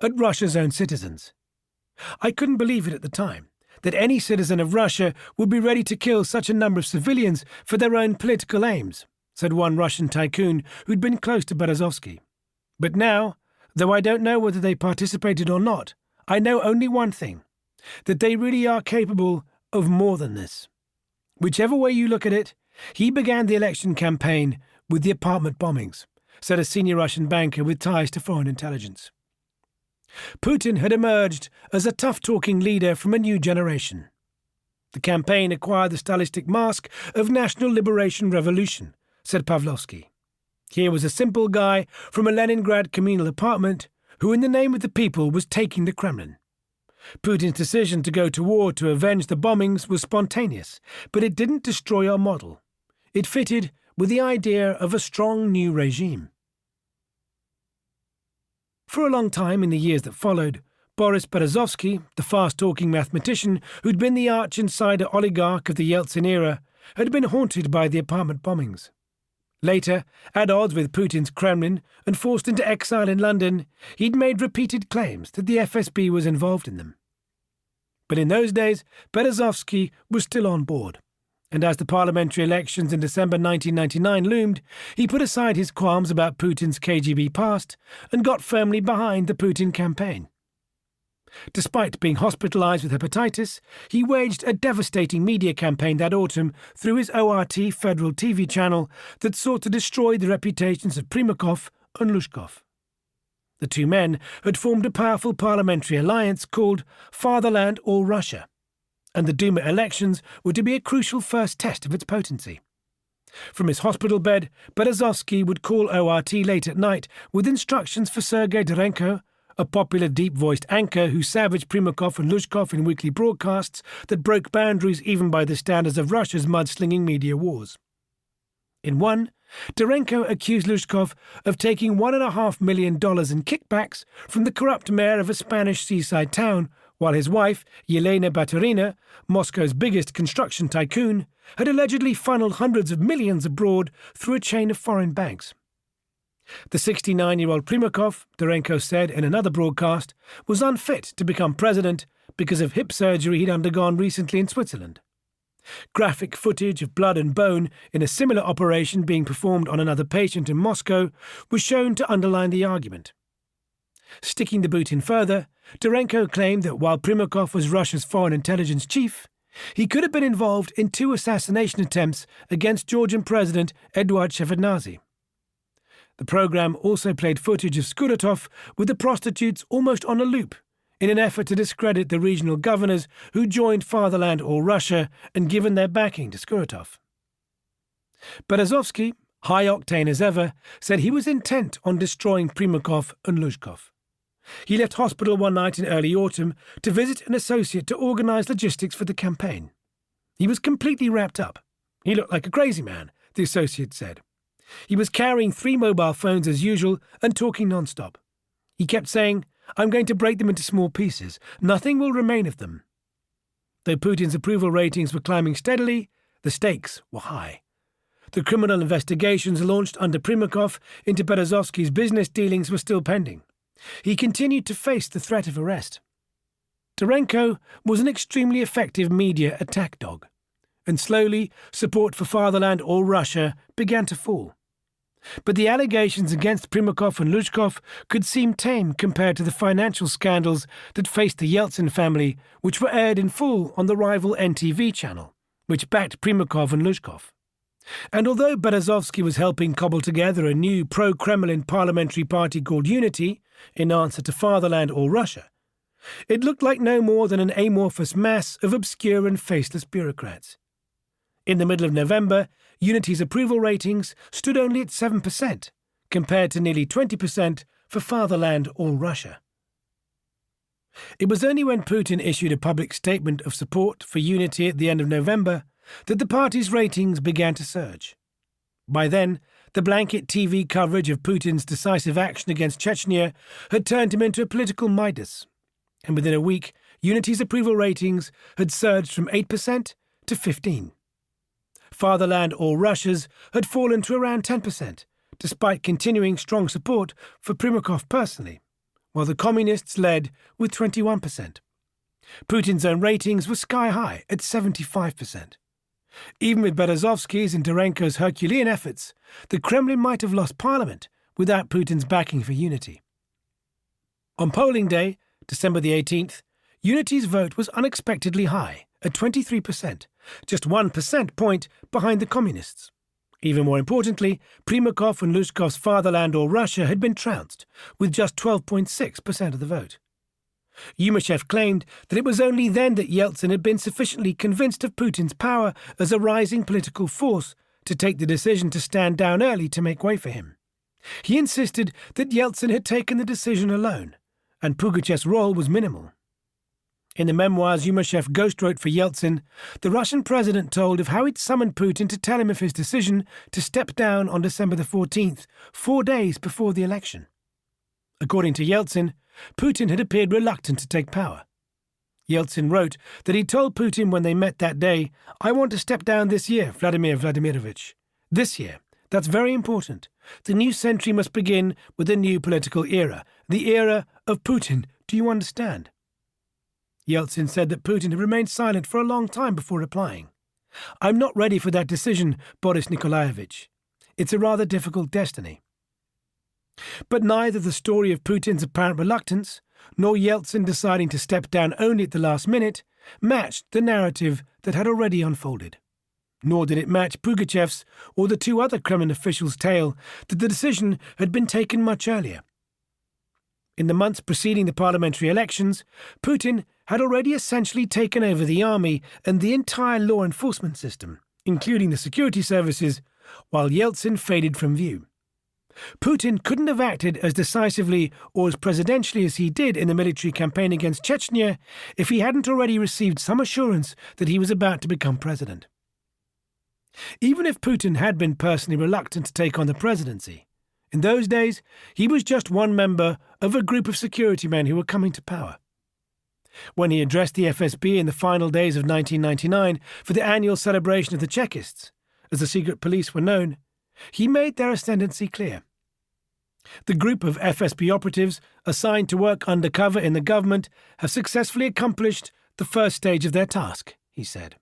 at Russia's own citizens. "I couldn't believe it at the time, that any citizen of Russia would be ready to kill such a number of civilians for their own political aims," said one Russian tycoon who'd been close to Berezovsky. "But now, though I don't know whether they participated or not, I know only one thing, that they really are capable of more than this." Whichever way you look at it, he began the election campaign with the apartment bombings, said a senior Russian banker with ties to foreign intelligence. Putin had emerged as a tough-talking leader from a new generation. The campaign acquired the stylistic mask of National Liberation Revolution, said Pavlovsky. Here was a simple guy from a Leningrad communal apartment who, in the name of the people, was taking the Kremlin. Putin's decision to go to war to avenge the bombings was spontaneous, but it didn't destroy our model. It fitted with the idea of a strong new regime. For a long time in the years that followed, Boris Berezovsky, the fast-talking mathematician who'd been the arch-insider oligarch of the Yeltsin era, had been haunted by the apartment bombings. Later, at odds with Putin's Kremlin and forced into exile in London, he'd made repeated claims that the FSB was involved in them. But in those days, Berezovsky was still on board, and as the parliamentary elections in December 1999 loomed, he put aside his qualms about Putin's KGB past and got firmly behind the Putin campaign. Despite being hospitalized with hepatitis, he waged a devastating media campaign that autumn through his ORT federal TV channel that sought to destroy the reputations of Primakov and Lushkov. The two men had formed a powerful parliamentary alliance called Fatherland or Russia, and the Duma elections were to be a crucial first test of its potency. From his hospital bed, Berezovsky would call ORT late at night with instructions for Sergei Dorenko, a popular deep-voiced anchor who savaged Primakov and Lushkov in weekly broadcasts that broke boundaries even by the standards of Russia's mudslinging media wars. In one, Dorenko accused Lushkov of taking $1.5 million in kickbacks from the corrupt mayor of a Spanish seaside town, while his wife, Yelena Baturina, Moscow's biggest construction tycoon, had allegedly funneled hundreds of millions abroad through a chain of foreign banks. The 69-year-old Primakov, Dorenko said in another broadcast, was unfit to become president because of hip surgery he'd undergone recently in Switzerland. Graphic footage of blood and bone in a similar operation being performed on another patient in Moscow was shown to underline the argument. Sticking the boot in further, Dorenko claimed that while Primakov was Russia's foreign intelligence chief, he could have been involved in 2 assassination attempts against Georgian President Eduard Shevardnadze. The program also played footage of Skuratov with the prostitutes almost on a loop, in an effort to discredit the regional governors who joined Fatherland or Russia and given their backing to Skuratov. Berezovsky, high-octane as ever, said he was intent on destroying Primakov and Lushkov. He left hospital one night in early autumn to visit an associate to organize logistics for the campaign. He was completely wrapped up. He looked like a crazy man, the associate said. He was carrying 3 mobile phones as usual and talking non-stop. He kept saying, "I'm going to break them into small pieces. Nothing will remain of them." Though Putin's approval ratings were climbing steadily, the stakes were high. The criminal investigations launched under Primakov into Berezovsky's business dealings were still pending. He continued to face the threat of arrest. Dorenko was an extremely effective media attack dog, and slowly support for Fatherland or Russia began to fall. But the allegations against Primakov and Lushkov could seem tame compared to the financial scandals that faced the Yeltsin family, which were aired in full on the rival NTV channel, which backed Primakov and Lushkov. And although Berezovsky was helping cobble together a new pro-Kremlin parliamentary party called Unity, in answer to Fatherland or Russia, it looked like no more than an amorphous mass of obscure and faceless bureaucrats. In the middle of November, Unity's approval ratings stood only at 7%, compared to nearly 20% for Fatherland or Russia. It was only when Putin issued a public statement of support for Unity at the end of November that the party's ratings began to surge. By then, the blanket TV coverage of Putin's decisive action against Chechnya had turned him into a political Midas, and within a week, Unity's approval ratings had surged from 8% to 15%. Fatherland or Russia's had fallen to around 10%, despite continuing strong support for Primakov personally, while the communists led with 21%. Putin's own ratings were sky high at 75%. Even with Berezovsky's and Dorenko's Herculean efforts, the Kremlin might have lost parliament without Putin's backing for unity. On polling day, December the 18th, Unity's vote was unexpectedly high, at 23%, just 1% point behind the communists. Even more importantly, Primakov and Lushkov's fatherland or Russia had been trounced, with just 12.6% of the vote. Yumashev claimed that it was only then that Yeltsin had been sufficiently convinced of Putin's power as a rising political force to take the decision to stand down early to make way for him. He insisted that Yeltsin had taken the decision alone, and Pugachev's role was minimal. In the memoirs Yumashev ghostwrote for Yeltsin, the Russian president told of how he'd summoned Putin to tell him of his decision to step down on December the 14th, 4 days before the election. According to Yeltsin, Putin had appeared reluctant to take power. Yeltsin wrote that he told Putin when they met that day, "I want to step down this year, Vladimir Vladimirovich. This year. That's very important. The new century must begin with a new political era, the era of Putin. Do you understand?" Yeltsin said that Putin had remained silent for a long time before replying. "I'm not ready for that decision, Boris Nikolaevich. It's a rather difficult destiny." But neither the story of Putin's apparent reluctance, nor Yeltsin deciding to step down only at the last minute, matched the narrative that had already unfolded. Nor did it match Pugachev's or the two other Kremlin officials' tale that the decision had been taken much earlier. In the months preceding the parliamentary elections, Putin had already essentially taken over the army and the entire law enforcement system, including the security services, while Yeltsin faded from view. Putin couldn't have acted as decisively or as presidentially as he did in the military campaign against Chechnya if he hadn't already received some assurance that he was about to become president. Even if Putin had been personally reluctant to take on the presidency, in those days he was just one member of a group of security men who were coming to power. When he addressed the FSB in the final days of 1999 for the annual celebration of the Chekists, as the secret police were known, he made their ascendancy clear. The group of FSB operatives assigned to work undercover in the government have successfully accomplished the first stage of their task, he said.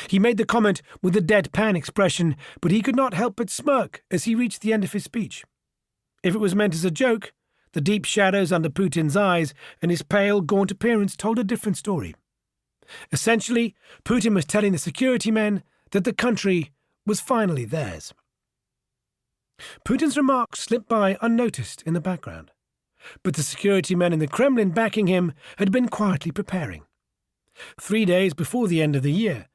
He made the comment with a deadpan expression, but he could not help but smirk as he reached the end of his speech. If it was meant as a joke, the deep shadows under Putin's eyes and his pale, gaunt appearance told a different story. Essentially, Putin was telling the security men that the country was finally theirs. Putin's remarks slipped by unnoticed in the background, but the security men in the Kremlin backing him had been quietly preparing. 3 days before the end of the year,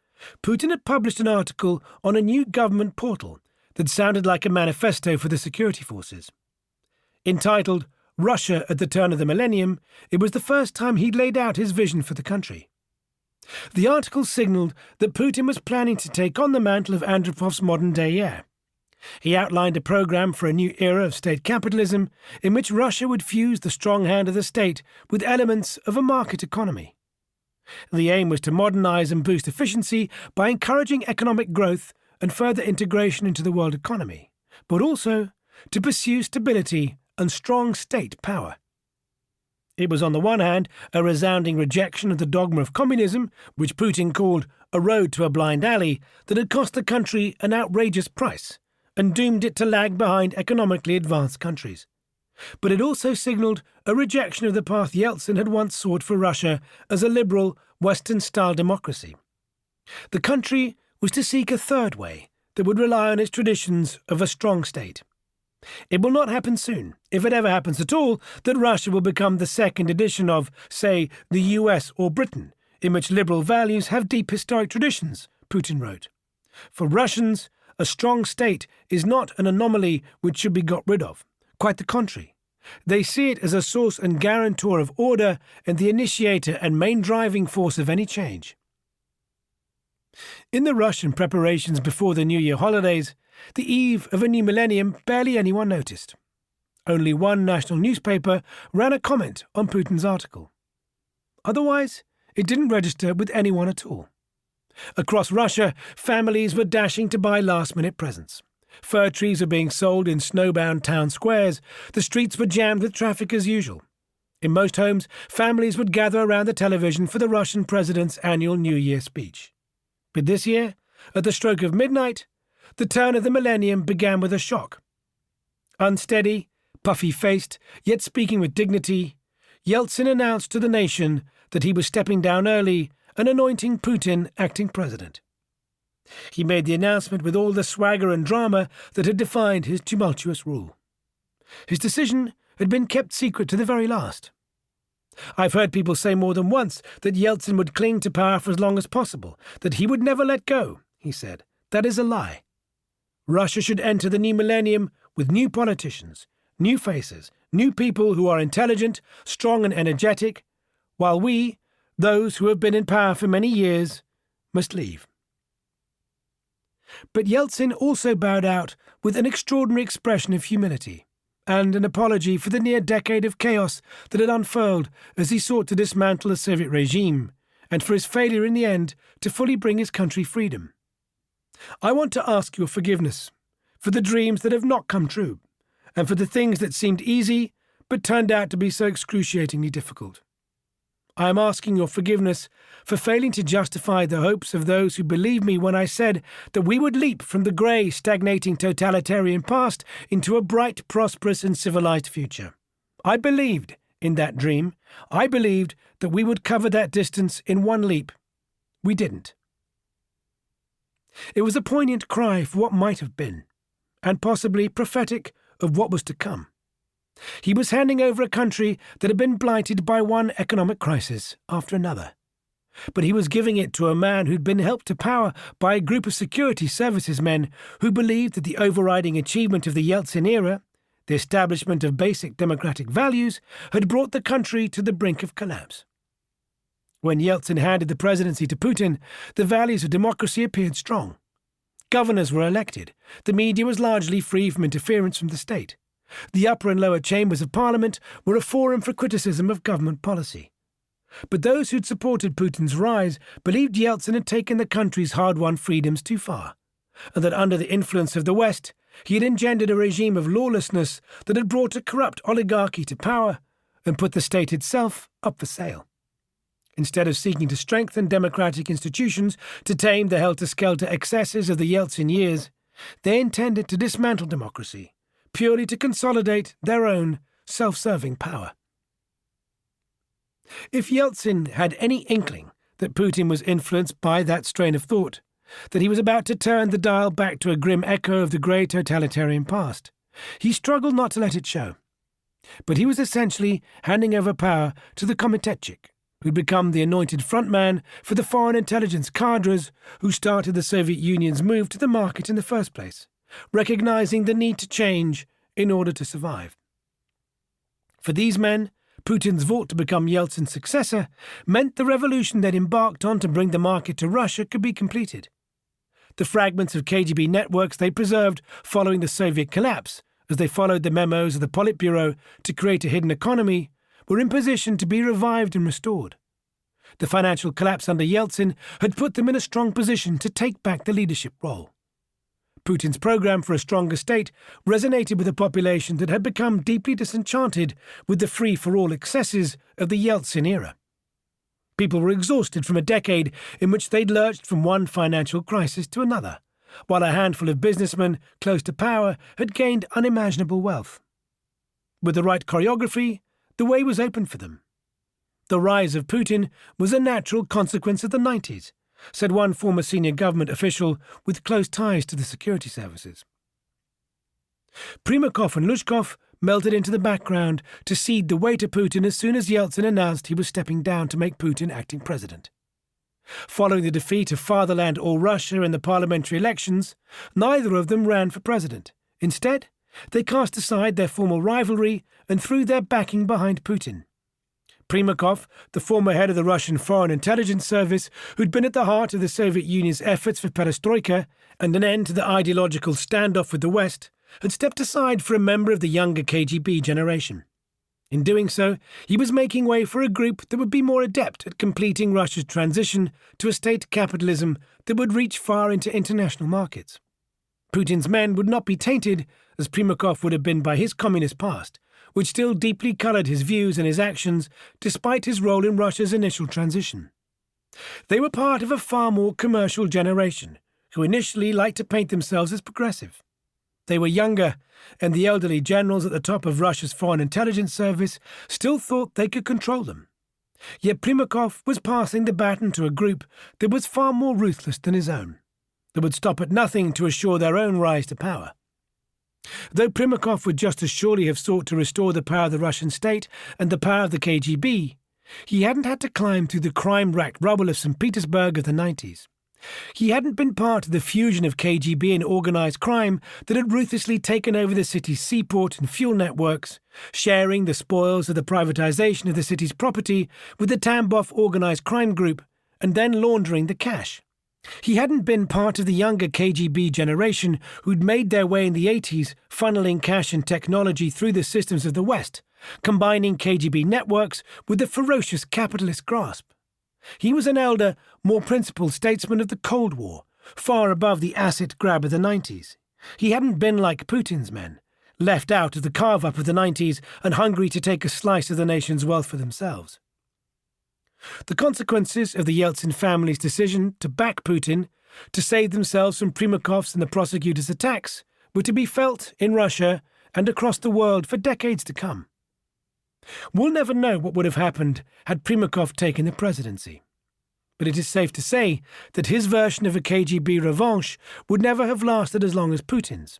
Putin had published an article on a new government portal that sounded like a manifesto for the security forces. Entitled "Russia at the Turn of the Millennium," it was the first time he'd laid out his vision for the country. The article signaled that Putin was planning to take on the mantle of Andropov's modern-day heir. He outlined a program for a new era of state capitalism in which Russia would fuse the strong hand of the state with elements of a market economy. The aim was to modernize and boost efficiency by encouraging economic growth and further integration into the world economy, but also to pursue stability and strong state power. It was on the one hand a resounding rejection of the dogma of communism, which Putin called a road to a blind alley, that had cost the country an outrageous price and doomed it to lag behind economically advanced countries. But it also signalled a rejection of the path Yeltsin had once sought for Russia as a liberal, Western-style democracy. The country was to seek a third way that would rely on its traditions of a strong state. It will not happen soon, if it ever happens at all, that Russia will become the second edition of, say, the US or Britain, in which liberal values have deep historic traditions, Putin wrote. For Russians, a strong state is not an anomaly which should be got rid of. Quite the contrary. They see it as a source and guarantor of order and the initiator and main driving force of any change. In the Russian preparations before the New Year holidays, the eve of a new millennium, barely anyone noticed. Only one national newspaper ran a comment on Putin's article. Otherwise, it didn't register with anyone at all. Across Russia, families were dashing to buy last-minute presents. Fir trees were being sold in snowbound town squares. The streets were jammed with traffic as usual. In most homes, families would gather around the television for the Russian president's annual New Year speech. But this year, at the stroke of midnight, the turn of the millennium began with a shock. Unsteady, puffy-faced, yet speaking with dignity, Yeltsin announced to the nation that he was stepping down early and anointing Putin acting president. He made the announcement with all the swagger and drama that had defined his tumultuous rule. His decision had been kept secret to the very last. I've heard people say more than once that Yeltsin would cling to power for as long as possible, that he would never let go, he said. That is a lie. Russia should enter the new millennium with new politicians, new faces, new people who are intelligent, strong and energetic, while we, those who have been in power for many years, must leave. But Yeltsin also bowed out with an extraordinary expression of humility and an apology for the near decade of chaos that had unfurled as he sought to dismantle the Soviet regime and for his failure in the end to fully bring his country freedom. I want to ask your forgiveness for the dreams that have not come true and for the things that seemed easy but turned out to be so excruciatingly difficult. I am asking your forgiveness for failing to justify the hopes of those who believed me when I said that we would leap from the grey, stagnating totalitarian past into a bright, prosperous and civilized future. I believed in that dream. I believed that we would cover that distance in one leap. We didn't. It was a poignant cry for what might have been, and possibly prophetic of what was to come. He was handing over a country that had been blighted by one economic crisis after another. But he was giving it to a man who'd been helped to power by a group of security services men who believed that the overriding achievement of the Yeltsin era, the establishment of basic democratic values, had brought the country to the brink of collapse. When Yeltsin handed the presidency to Putin, the values of democracy appeared strong. Governors were elected. The media was largely free from interference from the state. The upper and lower chambers of parliament were a forum for criticism of government policy. But those who'd supported Putin's rise believed Yeltsin had taken the country's hard-won freedoms too far, and that under the influence of the West, he had engendered a regime of lawlessness that had brought a corrupt oligarchy to power and put the state itself up for sale. Instead of seeking to strengthen democratic institutions to tame the helter-skelter excesses of the Yeltsin years, they intended to dismantle democracy, purely to consolidate their own self-serving power. If Yeltsin had any inkling that Putin was influenced by that strain of thought, that he was about to turn the dial back to a grim echo of the grey totalitarian past, he struggled not to let it show. But he was essentially handing over power to the Komitetchik, who'd become the anointed frontman for the foreign intelligence cadres who started the Soviet Union's move to the market in the first place, recognizing the need to change in order to survive. For these men, Putin's vote to become Yeltsin's successor meant the revolution they'd embarked on to bring the market to Russia could be completed. The fragments of KGB networks they preserved following the Soviet collapse, as they followed the memos of the Politburo to create a hidden economy, were in position to be revived and restored. The financial collapse under Yeltsin had put them in a strong position to take back the leadership role. Putin's program for a stronger state resonated with a population that had become deeply disenchanted with the free-for-all excesses of the Yeltsin era. People were exhausted from a decade in which they'd lurched from one financial crisis to another, while a handful of businessmen close to power had gained unimaginable wealth. With the right choreography, the way was open for them. The rise of Putin was a natural consequence of the 90s, said one former senior government official with close ties to the security services. Primakov and Lushkov melted into the background to cede the way to Putin as soon as Yeltsin announced he was stepping down to make Putin acting president. Following the defeat of Fatherland All Russia in the parliamentary elections, neither of them ran for president. Instead, they cast aside their formal rivalry and threw their backing behind Putin. Primakov, the former head of the Russian Foreign Intelligence Service, who'd been at the heart of the Soviet Union's efforts for perestroika and an end to the ideological standoff with the West, had stepped aside for a member of the younger KGB generation. In doing so, he was making way for a group that would be more adept at completing Russia's transition to a state capitalism that would reach far into international markets. Putin's men would not be tainted, as Primakov would have been by his communist past, which still deeply coloured his views and his actions despite his role in Russia's initial transition. They were part of a far more commercial generation, who initially liked to paint themselves as progressive. They were younger, and the elderly generals at the top of Russia's foreign intelligence service still thought they could control them. Yet Primakov was passing the baton to a group that was far more ruthless than his own, that would stop at nothing to assure their own rise to power. Though Primakov would just as surely have sought to restore the power of the Russian state and the power of the KGB, he hadn't had to climb through the crime-racked rubble of St. Petersburg of the 90s. He hadn't been part of the fusion of KGB and organised crime that had ruthlessly taken over the city's seaport and fuel networks, sharing the spoils of the privatisation of the city's property with the Tambov organised crime group, and then laundering the cash. He hadn't been part of the younger KGB generation who'd made their way in the 80s, funneling cash and technology through the systems of the West, combining KGB networks with the ferocious capitalist grasp. He was an elder, more principled statesman of the Cold War, far above the asset grab of the 90s. He hadn't been like Putin's men, left out of the carve-up of the 90s and hungry to take a slice of the nation's wealth for themselves. The consequences of the Yeltsin family's decision to back Putin, to save themselves from Primakov's and the prosecutors' attacks, were to be felt in Russia and across the world for decades to come. We'll never know what would have happened had Primakov taken the presidency. But it is safe to say that his version of a KGB revanche would never have lasted as long as Putin's,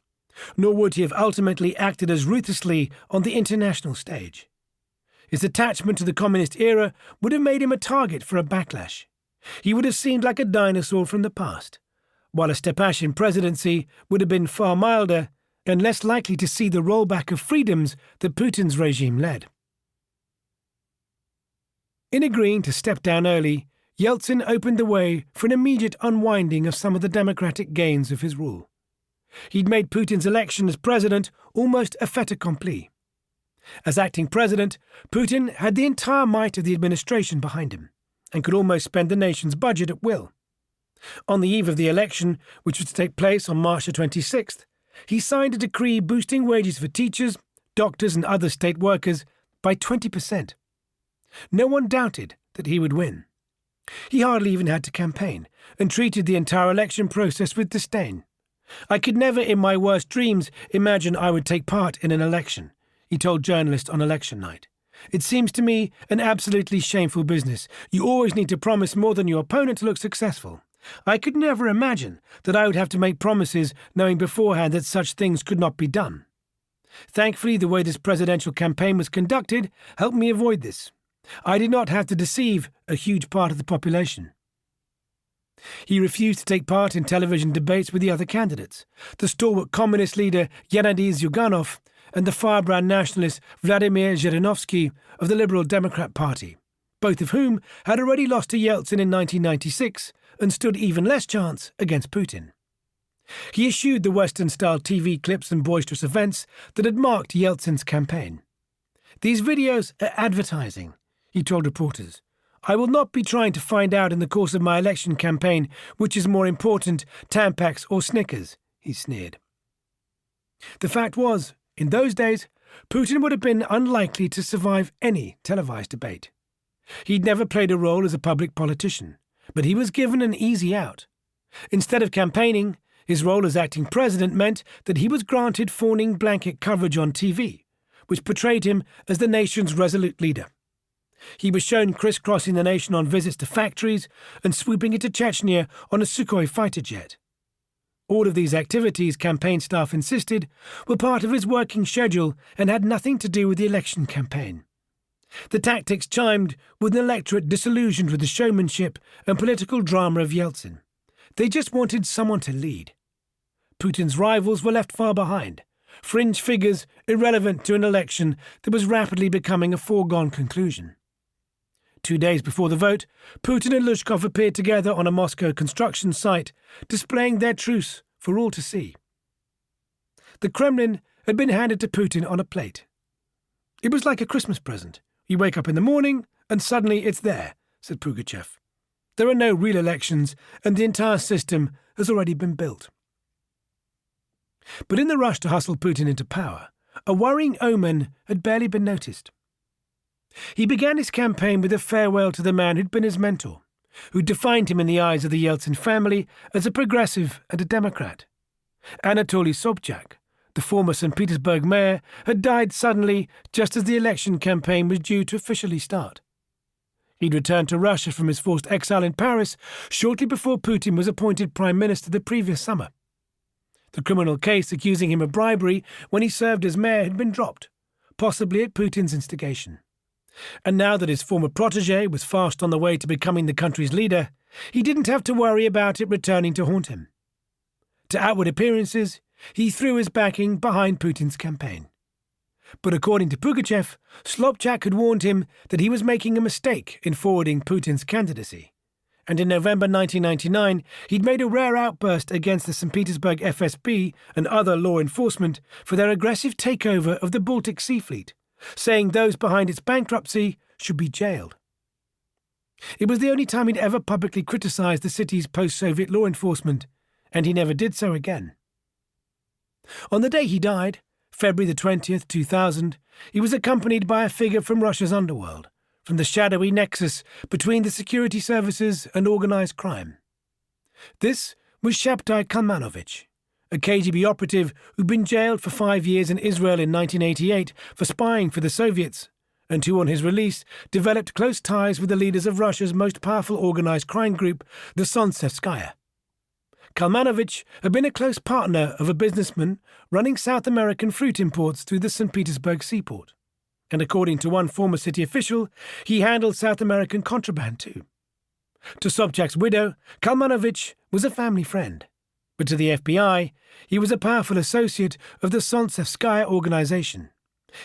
nor would he have ultimately acted as ruthlessly on the international stage. His attachment to the communist era would have made him a target for a backlash. He would have seemed like a dinosaur from the past, while a Stepashin presidency would have been far milder and less likely to see the rollback of freedoms that Putin's regime led. In agreeing to step down early, Yeltsin opened the way for an immediate unwinding of some of the democratic gains of his rule. He'd made Putin's election as president almost a fait accompli. As acting president, Putin had the entire might of the administration behind him, and could almost spend the nation's budget at will. On the eve of the election, which was to take place on March the 26th, he signed a decree boosting wages for teachers, doctors and other state workers by 20%. No one doubted that he would win. He hardly even had to campaign, and treated the entire election process with disdain. "I could never in my worst dreams imagine I would take part in an election," he told journalists on election night. "It seems to me an absolutely shameful business. You always need to promise more than your opponent to look successful. I could never imagine that I would have to make promises knowing beforehand that such things could not be done. Thankfully, the way this presidential campaign was conducted helped me avoid this. I did not have to deceive a huge part of the population." He refused to take part in television debates with the other candidates, the stalwart communist leader Gennady Zyuganov and the firebrand nationalist Vladimir Zhirinovsky of the Liberal Democrat Party, both of whom had already lost to Yeltsin in 1996 and stood even less chance against Putin. He eschewed the Western-style TV clips and boisterous events that had marked Yeltsin's campaign. "These videos are advertising," he told reporters. "I will not be trying to find out in the course of my election campaign which is more important, Tampax or Snickers," he sneered. The fact was, in those days, Putin would have been unlikely to survive any televised debate. He'd never played a role as a public politician, but he was given an easy out. Instead of campaigning, his role as acting president meant that he was granted fawning blanket coverage on TV, which portrayed him as the nation's resolute leader. He was shown crisscrossing the nation on visits to factories and swooping into Chechnya on a Sukhoi fighter jet. All of these activities, campaign staff insisted, were part of his working schedule and had nothing to do with the election campaign. The tactics chimed with an electorate disillusioned with the showmanship and political drama of Yeltsin. They just wanted someone to lead. Putin's rivals were left far behind, fringe figures irrelevant to an election that was rapidly becoming a foregone conclusion. 2 days before the vote, Putin and Lushkov appeared together on a Moscow construction site, displaying their truce for all to see. The Kremlin had been handed to Putin on a plate. "It was like a Christmas present. You wake up in the morning, and suddenly it's there," said Pugachev. "There are no real elections, and the entire system has already been built." But in the rush to hustle Putin into power, a worrying omen had barely been noticed. He began his campaign with a farewell to the man who'd been his mentor, who defined him in the eyes of the Yeltsin family as a progressive and a Democrat. Anatoly Sobchak, the former St. Petersburg mayor, had died suddenly just as the election campaign was due to officially start. He'd returned to Russia from his forced exile in Paris shortly before Putin was appointed prime minister the previous summer. The criminal case accusing him of bribery when he served as mayor had been dropped, possibly at Putin's instigation. And now that his former protégé was fast on the way to becoming the country's leader, he didn't have to worry about it returning to haunt him. To outward appearances, he threw his backing behind Putin's campaign. But according to Pugachev, Sobchak had warned him that he was making a mistake in forwarding Putin's candidacy. And in November 1999, he'd made a rare outburst against the St. Petersburg FSB and other law enforcement for their aggressive takeover of the Baltic Sea Fleet, saying those behind its bankruptcy should be jailed. It was the only time he'd ever publicly criticized the city's post-Soviet law enforcement, and he never did so again. On the day he died, February the 20th, 2000, he was accompanied by a figure from Russia's underworld, from the shadowy nexus between the security services and organized crime. This was Shabtai Kalmanovich, a KGB operative who'd been jailed for 5 years in Israel in 1988 for spying for the Soviets, and who on his release developed close ties with the leaders of Russia's most powerful organized crime group, the Solntsevskaya. Kalmanovich had been a close partner of a businessman running South American fruit imports through the St. Petersburg seaport, and according to one former city official, he handled South American contraband too. To Sobchak's widow, Kalmanovich was a family friend, but to the FBI, he was a powerful associate of the Solntsevskaya organization.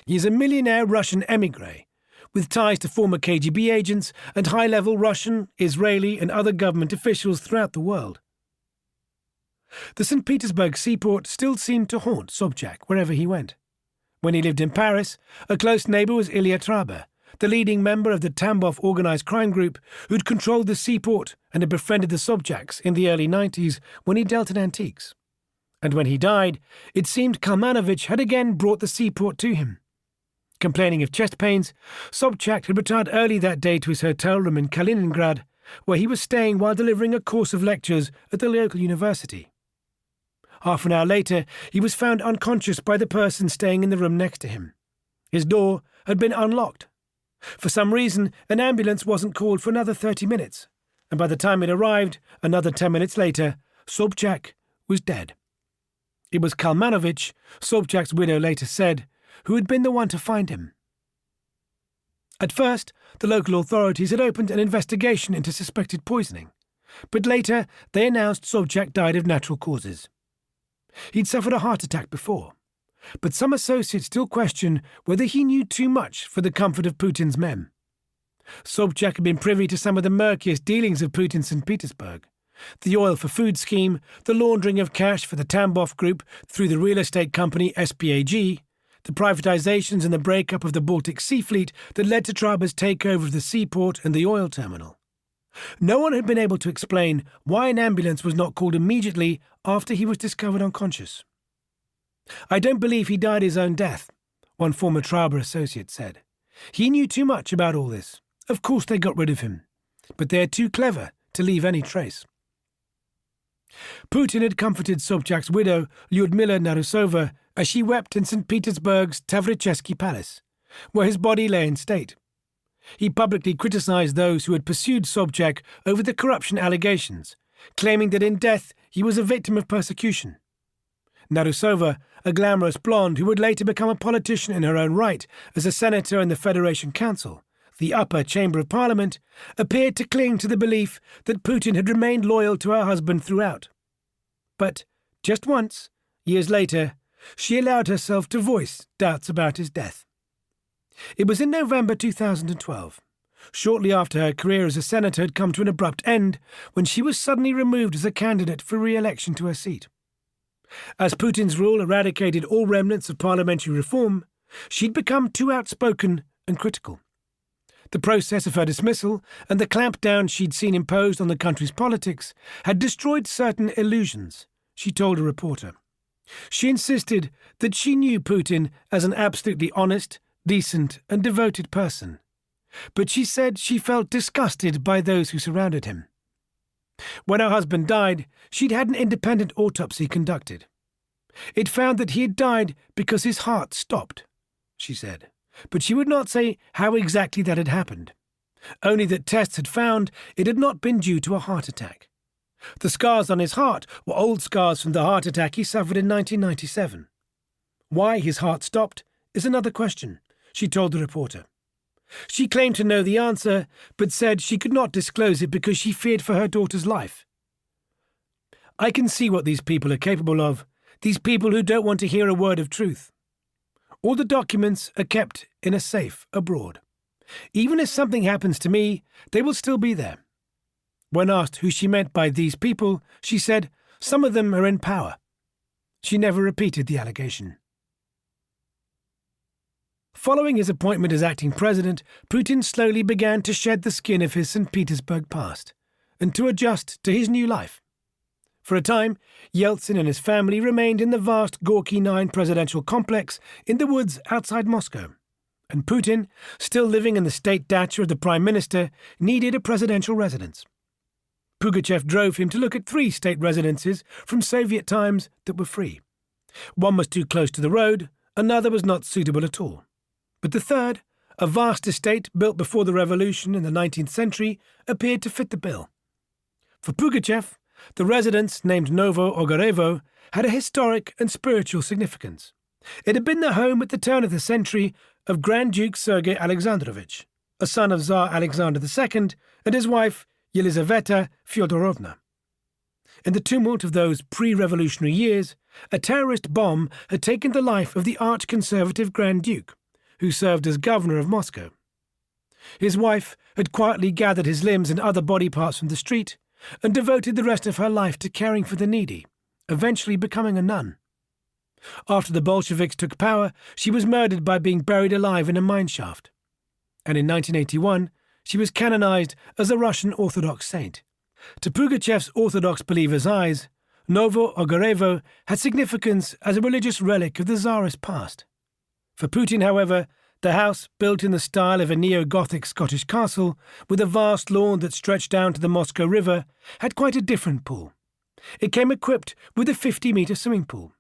He is a millionaire Russian émigré, with ties to former KGB agents and high-level Russian, Israeli and other government officials throughout the world. The St. Petersburg seaport still seemed to haunt Sobchak wherever he went. When he lived in Paris, a close neighbour was Ilya Traber, the leading member of the Tambov organized crime group who'd controlled the seaport and had befriended the Sobchaks in the early 90s when he dealt in antiques. And when he died, it seemed Kalmanovich had again brought the seaport to him. Complaining of chest pains, Sobchak had retired early that day to his hotel room in Kaliningrad, where he was staying while delivering a course of lectures at the local university. Half an hour later, he was found unconscious by the person staying in the room next to him. His door had been unlocked. For some reason, an ambulance wasn't called for another 30 minutes, and by the time it arrived, another 10 minutes later, Sobchak was dead. It was Kalmanovich, Sobchak's widow later said, who had been the one to find him. At first, the local authorities had opened an investigation into suspected poisoning, but later they announced Sobchak died of natural causes. He'd suffered a heart attack before, but some associates still question whether he knew too much for the comfort of Putin's men. Sobchak had been privy to some of the murkiest dealings of Putin's St. Petersburg. The oil for food scheme, the laundering of cash for the Tambov group through the real estate company SPAG, the privatizations and the breakup of the Baltic Sea Fleet that led to Traber's takeover of the seaport and the oil terminal. No one had been able to explain why an ambulance was not called immediately after he was discovered unconscious. "I don't believe he died his own death," one former Traber associate said. "He knew too much about all this. Of course they got rid of him, but they're too clever to leave any trace." Putin had comforted Sobchak's widow, Lyudmila Narusova, as she wept in St. Petersburg's Tavrichesky Palace, where his body lay in state. He publicly criticized those who had pursued Sobchak over the corruption allegations, claiming that in death he was a victim of persecution. Narusova, a glamorous blonde who would later become a politician in her own right as a senator in the Federation Council, the upper chamber of parliament, appeared to cling to the belief that Putin had remained loyal to her husband throughout. But just once, years later, she allowed herself to voice doubts about his death. It was in November 2012, shortly after her career as a senator had come to an abrupt end, when she was suddenly removed as a candidate for re-election to her seat. As Putin's rule eradicated all remnants of parliamentary reform, she'd become too outspoken and critical. The process of her dismissal and the clampdown she'd seen imposed on the country's politics had destroyed certain illusions, she told a reporter. She insisted that she knew Putin as an absolutely honest, decent, and devoted person, but she said she felt disgusted by those who surrounded him. When her husband died, she'd had an independent autopsy conducted. It found that he had died because his heart stopped, she said, but she would not say how exactly that had happened, only that tests had found it had not been due to a heart attack. The scars on his heart were old scars from the heart attack he suffered in 1997. Why his heart stopped is another question, she told the reporter. She claimed to know the answer, but said she could not disclose it because she feared for her daughter's life. I can see what these people are capable of, these people who don't want to hear a word of truth. All the documents are kept in a safe abroad. Even if something happens to me, they will still be there. When asked who she meant by these people, she said, some of them are in power. She never repeated the allegation. Following his appointment as acting president, Putin slowly began to shed the skin of his St. Petersburg past and to adjust to his new life. For a time, Yeltsin and his family remained in the vast Gorky 9 presidential complex in the woods outside Moscow, and Putin, still living in the state dacha of the prime minister, needed a presidential residence. Pugachev drove him to look at 3 state residences from Soviet times that were free. One was too close to the road, another was not suitable at all. But the third, a vast estate built before the revolution in the 19th century, appeared to fit the bill. For Pugachev, the residence, named Novo Ogarevo, had a historic and spiritual significance. It had been the home at the turn of the century of Grand Duke Sergei Alexandrovich, a son of Tsar Alexander II, and his wife Yelizaveta Fyodorovna. In the tumult of those pre-revolutionary years, a terrorist bomb had taken the life of the arch-conservative Grand Duke, who served as governor of Moscow. His wife had quietly gathered his limbs and other body parts from the street and devoted the rest of her life to caring for the needy, eventually becoming a nun. After the Bolsheviks took power, she was murdered by being buried alive in a mineshaft. And in 1981, she was canonized as a Russian Orthodox saint. To Pugachev's Orthodox believers' eyes, Novo Ogarevo had significance as a religious relic of the Tsarist past. For Putin, however, the house, built in the style of a neo-Gothic Scottish castle, with a vast lawn that stretched down to the Moscow River, had quite a different pool. It came equipped with a 50-metre swimming pool.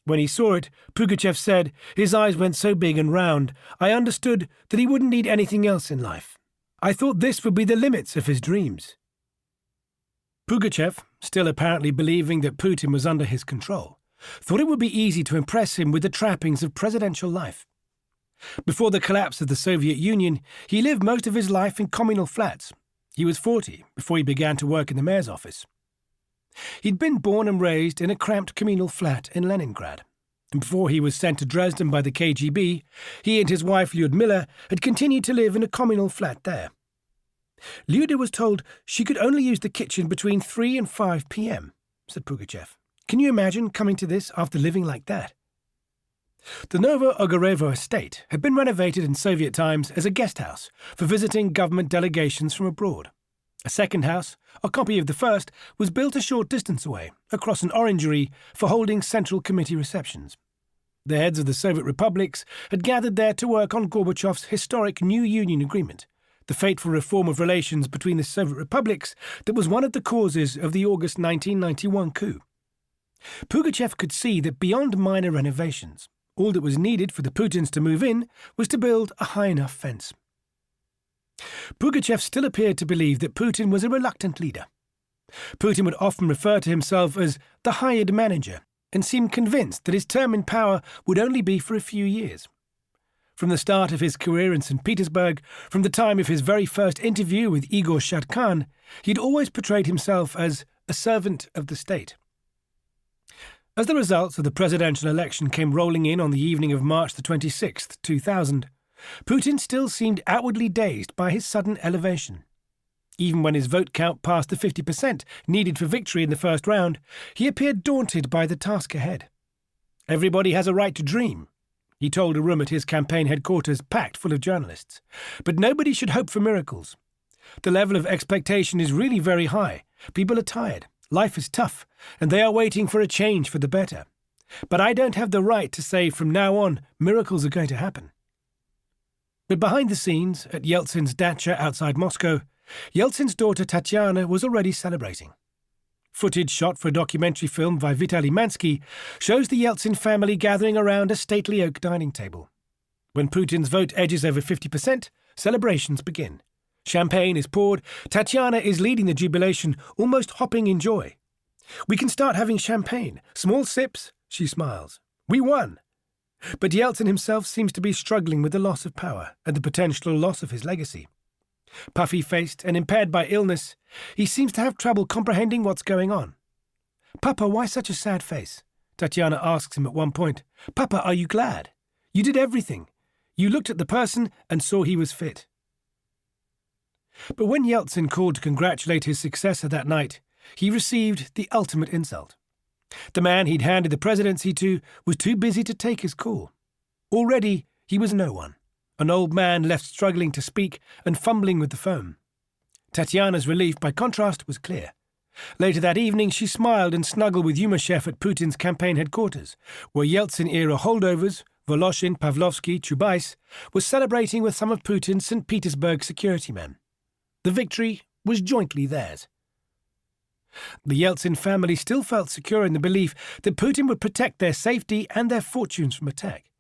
When he saw it, Pugachev said, his eyes went so big and round, I understood that he wouldn't need anything else in life. I thought this would be the limits of his dreams. Pugachev, still apparently believing that Putin was under his control, thought it would be easy to impress him with the trappings of presidential life. Before the collapse of the Soviet Union, he lived most of his life in communal flats. He was 40 before he began to work in the mayor's office. He'd been born and raised in a cramped communal flat in Leningrad, and before he was sent to Dresden by the KGB, he and his wife Lyudmila had continued to live in a communal flat there. Lyuda was told she could only use the kitchen between 3 and 5 p.m., said Pugachev. Can you imagine coming to this after living like that? The Novo Ogarevo estate had been renovated in Soviet times as a guest house for visiting government delegations from abroad. A second house, a copy of the first, was built a short distance away, across an orangery, for holding Central Committee receptions. The heads of the Soviet republics had gathered there to work on Gorbachev's historic New Union Agreement, the fateful reform of relations between the Soviet republics that was one of the causes of the August 1991 coup. Pugachev could see that beyond minor renovations, all that was needed for the Putins to move in was to build a high enough fence. Pugachev still appeared to believe that Putin was a reluctant leader. Putin would often refer to himself as the hired manager and seemed convinced that his term in power would only be for a few years. From the start of his career in St. Petersburg, from the time of his very first interview with Igor Shadkhan, he'd always portrayed himself as a servant of the state. As the results of the presidential election came rolling in on the evening of March the 26th, 2000, Putin still seemed outwardly dazed by his sudden elevation. Even when his vote count passed the 50% needed for victory in the first round, he appeared daunted by the task ahead. Everybody has a right to dream, he told a room at his campaign headquarters packed full of journalists. But nobody should hope for miracles. The level of expectation is really very high. People are tired. Life is tough, and they are waiting for a change for the better. But I don't have the right to say from now on miracles are going to happen. But behind the scenes, at Yeltsin's dacha outside Moscow, Yeltsin's daughter Tatiana was already celebrating. Footage shot for a documentary film by Vitaly Mansky shows the Yeltsin family gathering around a stately oak dining table. When Putin's vote edges over 50%, celebrations begin. Champagne is poured. Tatiana is leading the jubilation, almost hopping in joy. "We can start having champagne. Small sips," she smiles. "We won." But Yeltsin himself seems to be struggling with the loss of power and the potential loss of his legacy. Puffy-faced and impaired by illness, he seems to have trouble comprehending what's going on. "Papa, why such a sad face?" Tatiana asks him at one point. "Papa, are you glad? You did everything. You looked at the person and saw he was fit." But when Yeltsin called to congratulate his successor that night, he received the ultimate insult. The man he'd handed the presidency to was too busy to take his call. Already, he was no one, an old man left struggling to speak and fumbling with the phone. Tatiana's relief, by contrast, was clear. Later that evening, she smiled and snuggled with Yumashev at Putin's campaign headquarters, where Yeltsin-era holdovers, Voloshin, Pavlovsky, Chubais, were celebrating with some of Putin's St. Petersburg security men. The victory was jointly theirs. The Yeltsin family still felt secure in the belief that Putin would protect their safety and their fortunes from attack.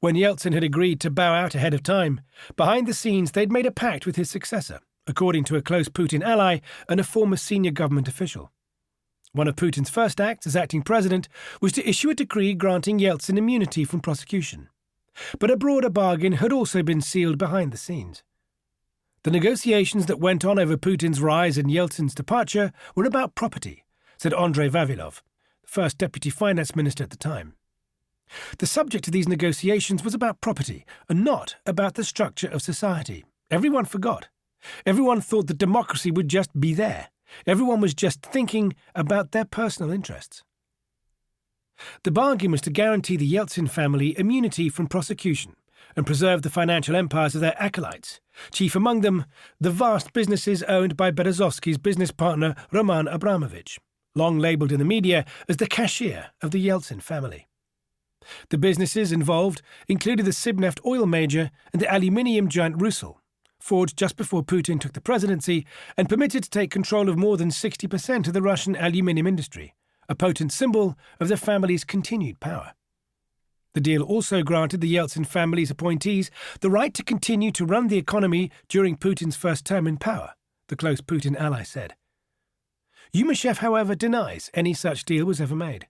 When Yeltsin had agreed to bow out ahead of time, behind the scenes they'd made a pact with his successor, according to a close Putin ally and a former senior government official. One of Putin's first acts as acting president was to issue a decree granting Yeltsin immunity from prosecution. But a broader bargain had also been sealed behind the scenes. The negotiations that went on over Putin's rise and Yeltsin's departure were about property, said Andrei Vavilov, the first deputy finance minister at the time. The subject of these negotiations was about property and not about the structure of society. Everyone forgot. Everyone thought that democracy would just be there. Everyone was just thinking about their personal interests. The bargain was to guarantee the Yeltsin family immunity from prosecution and preserve the financial empires of their acolytes, chief among them the vast businesses owned by Berezovsky's business partner Roman Abramovich, long labelled in the media as the cashier of the Yeltsin family. The businesses involved included the Sibneft oil major and the aluminium giant Rusal, forged just before Putin took the presidency and permitted to take control of more than 60% of the Russian aluminium industry, a potent symbol of the family's continued power. The deal also granted the Yeltsin family's appointees the right to continue to run the economy during Putin's first term in power, the close Putin ally said. Yumashev, however, denies any such deal was ever made.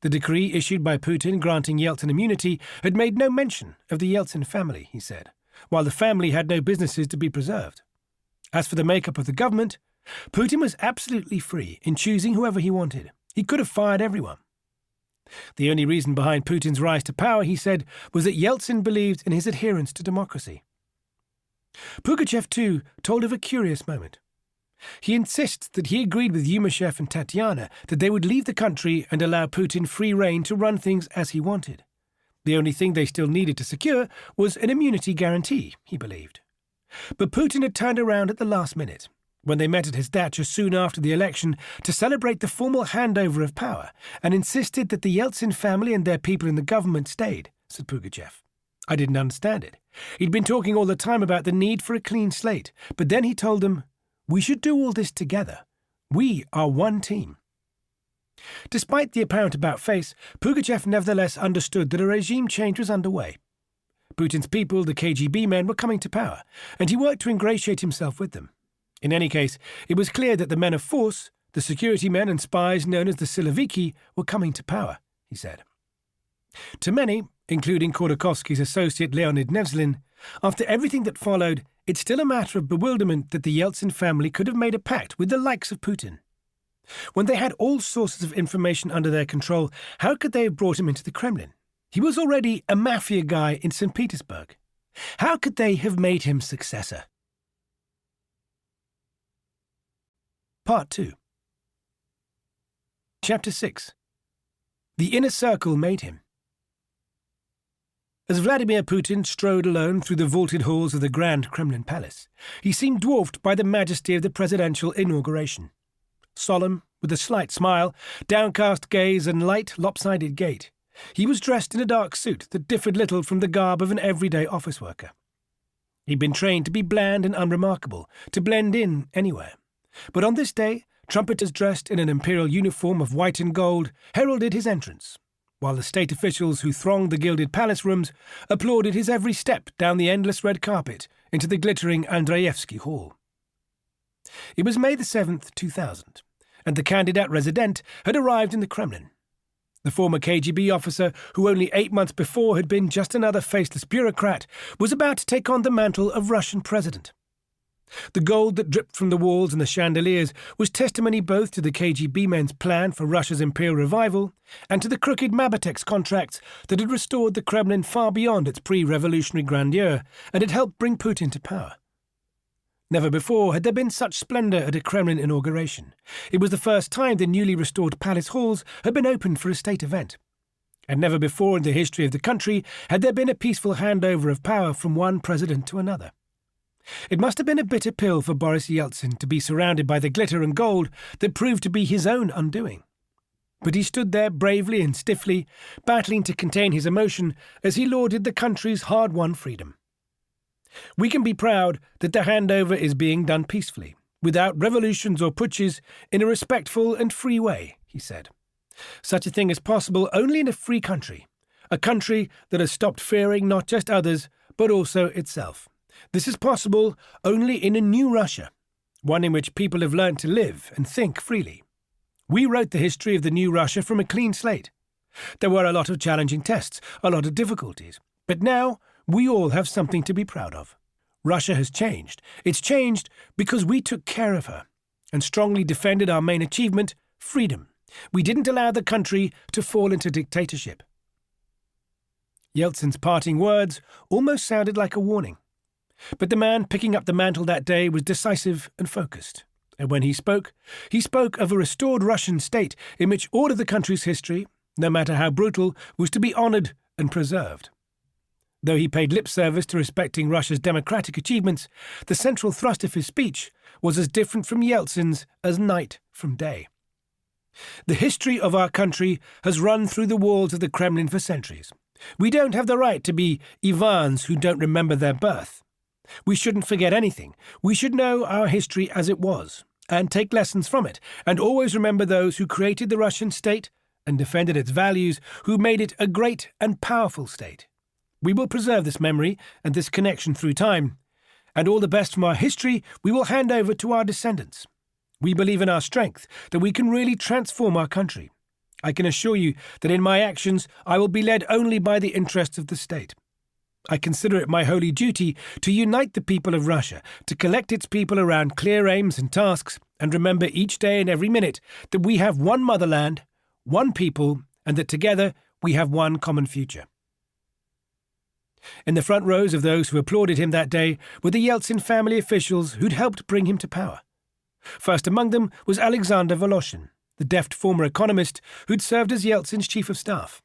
The decree issued by Putin granting Yeltsin immunity had made no mention of the Yeltsin family, he said, while the family had no businesses to be preserved. As for the makeup of the government, Putin was absolutely free in choosing whoever he wanted. He could have fired everyone. The only reason behind Putin's rise to power, he said, was that Yeltsin believed in his adherence to democracy. Pugachev, too, told of a curious moment. He insists that he agreed with Yumashev and Tatiana that they would leave the country and allow Putin free rein to run things as he wanted. The only thing they still needed to secure was an immunity guarantee, he believed. But Putin had turned around at the last minute, when they met at his dacha soon after the election to celebrate the formal handover of power, and insisted that the Yeltsin family and their people in the government stayed, said Pugachev. I didn't understand it. He'd been talking all the time about the need for a clean slate, but then he told them, "We should do all this together. We are one team." Despite the apparent about-face, Pugachev nevertheless understood that a regime change was underway. Putin's people, the KGB men, were coming to power, and he worked to ingratiate himself with them. In any case, it was clear that the men of force, the security men and spies known as the Siloviki, were coming to power, he said. To many, including Khodorkovsky's associate Leonid Nevzlin, after everything that followed, it's still a matter of bewilderment that the Yeltsin family could have made a pact with the likes of Putin. When they had all sources of information under their control, how could they have brought him into the Kremlin? He was already a mafia guy in St. Petersburg. How could they have made him successor? Part 2. Chapter 6. The Inner Circle Made Him. As Vladimir Putin strode alone through the vaulted halls of the Grand Kremlin Palace, he seemed dwarfed by the majesty of the presidential inauguration. Solemn, With a slight smile, downcast gaze and light, lopsided gait, he was dressed in a dark suit that differed little from the garb of an everyday office worker. He'd been trained to be bland and unremarkable, to blend in anywhere. But on this day, trumpeters dressed in an imperial uniform of white and gold heralded his entrance, while the state officials who thronged the gilded palace rooms applauded his every step down the endless red carpet into the glittering Andreyevsky Hall. It was May the 7th, 2000, and the candidate resident had arrived in the Kremlin. The former KGB officer, who only 8 months before had been just another faceless bureaucrat, was about to take on the mantle of Russian president. The gold that dripped from the walls and the chandeliers was testimony both to the KGB men's plan for Russia's imperial revival and to the crooked Mabatex contracts that had restored the Kremlin far beyond its pre-revolutionary grandeur and had helped bring Putin to power. Never before had there been such splendour at a Kremlin inauguration. It was the first time the newly restored palace halls had been opened for a state event. And never before in the history of the country had there been a peaceful handover of power from one president to another. It must have been a bitter pill for Boris Yeltsin to be surrounded by the glitter and gold that proved to be his own undoing. But he stood there bravely and stiffly, battling to contain his emotion as he lauded the country's hard-won freedom. We can be proud that the handover is being done peacefully, without revolutions or putsches, in a respectful and free way, he said. Such a thing is possible only in a free country, a country that has stopped fearing not just others, but also itself. This is possible only in a new Russia, one in which people have learned to live and think freely. We wrote the history of the new Russia from a clean slate. There were a lot of challenging tests, a lot of difficulties, but now we all have something to be proud of. Russia has changed. It's changed because we took care of her and strongly defended our main achievement, freedom. We didn't allow the country to fall into dictatorship. Yeltsin's parting words almost sounded like a warning. But the man picking up the mantle that day was decisive and focused. And when he spoke of a restored Russian state in which all of the country's history, no matter how brutal, was to be honoured and preserved. Though he paid lip service to respecting Russia's democratic achievements, the central thrust of his speech was as different from Yeltsin's as night from day. The history of our country has run through the walls of the Kremlin for centuries. We don't have the right to be Ivans who don't remember their birth. We shouldn't forget anything. We should know our history as it was, and take lessons from it, and always remember those who created the Russian state and defended its values, who made it a great and powerful state. We will preserve this memory and this connection through time, and all the best from our history we will hand over to our descendants. We believe in our strength, that we can really transform our country. I can assure you that in my actions I will be led only by the interests of the state. I consider it my holy duty to unite the people of Russia, to collect its people around clear aims and tasks, and remember each day and every minute that we have one motherland, one people, and that together we have one common future. In the front rows of those who applauded him that day were the Yeltsin family officials who'd helped bring him to power. First among them was Alexander Voloshin, the deft former economist who'd served as Yeltsin's chief of staff.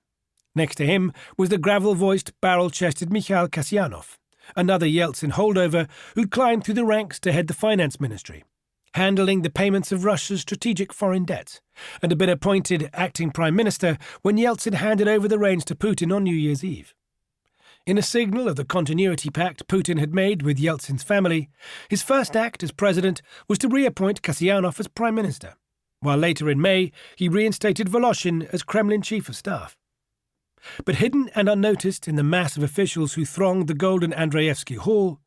Next to him was the gravel-voiced, barrel-chested Mikhail Kasyanov, another Yeltsin holdover who'd climbed through the ranks to head the finance ministry, handling the payments of Russia's strategic foreign debts, and had been appointed acting prime minister when Yeltsin handed over the reins to Putin on New Year's Eve. In a signal of the continuity pact Putin had made with Yeltsin's family, his first act as president was to reappoint Kasyanov as prime minister, while later in May he reinstated Voloshin as Kremlin chief of staff. But hidden and unnoticed in the mass of officials who thronged the golden Andreyevsky Hall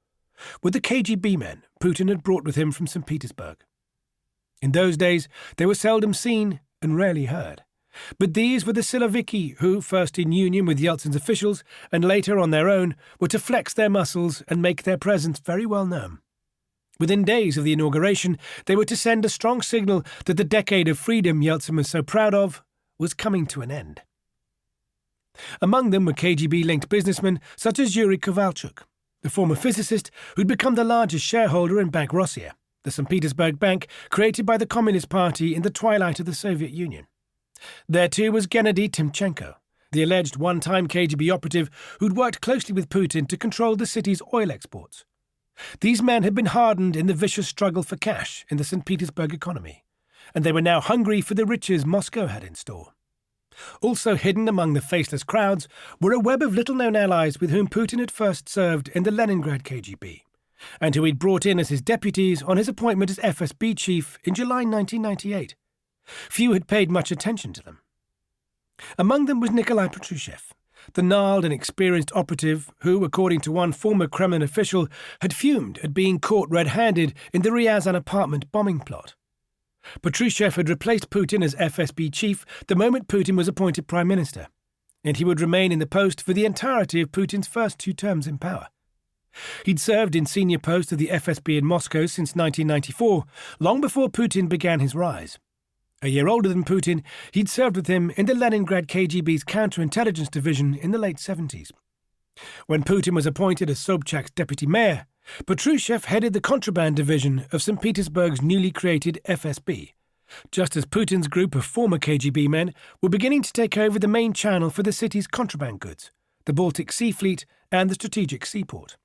were the KGB men Putin had brought with him from St. Petersburg. In those days they were seldom seen and rarely heard. But these were the Siloviki who, first in union with Yeltsin's officials and later on their own, were to flex their muscles and make their presence very well known. Within days of the inauguration, they were to send a strong signal that the decade of freedom Yeltsin was so proud of was coming to an end. Among them were KGB-linked businessmen such as Yuri Kovalchuk, the former physicist who'd become the largest shareholder in Bank Russia, the St. Petersburg bank created by the Communist Party in the twilight of the Soviet Union. There too was Gennady Timchenko, the alleged one-time KGB operative who'd worked closely with Putin to control the city's oil exports. These men had been hardened in the vicious struggle for cash in the St. Petersburg economy, and they were now hungry for the riches Moscow had in store. Also hidden among the faceless crowds were a web of little-known allies with whom Putin had first served in the Leningrad KGB, and who he'd brought in as his deputies on his appointment as FSB chief in July 1998. Few had paid much attention to them. Among them was Nikolai Patrushev, the gnarled and experienced operative who, according to one former Kremlin official, had fumed at being caught red-handed in the Ryazan apartment bombing plot. Patrushev had replaced Putin as FSB chief the moment Putin was appointed prime minister, and he would remain in the post for the entirety of Putin's first 2 terms in power. He'd served in senior posts of the FSB in Moscow since 1994, long before Putin began his rise. A year older than Putin, he'd served with him in the Leningrad KGB's counterintelligence division in the late 70s. When Putin was appointed as Sobchak's deputy mayor, Patrushev headed the contraband division of St. Petersburg's newly created FSB, just as Putin's group of former KGB men were beginning to take over the main channel for the city's contraband goods, the Baltic Sea Fleet and the strategic seaport.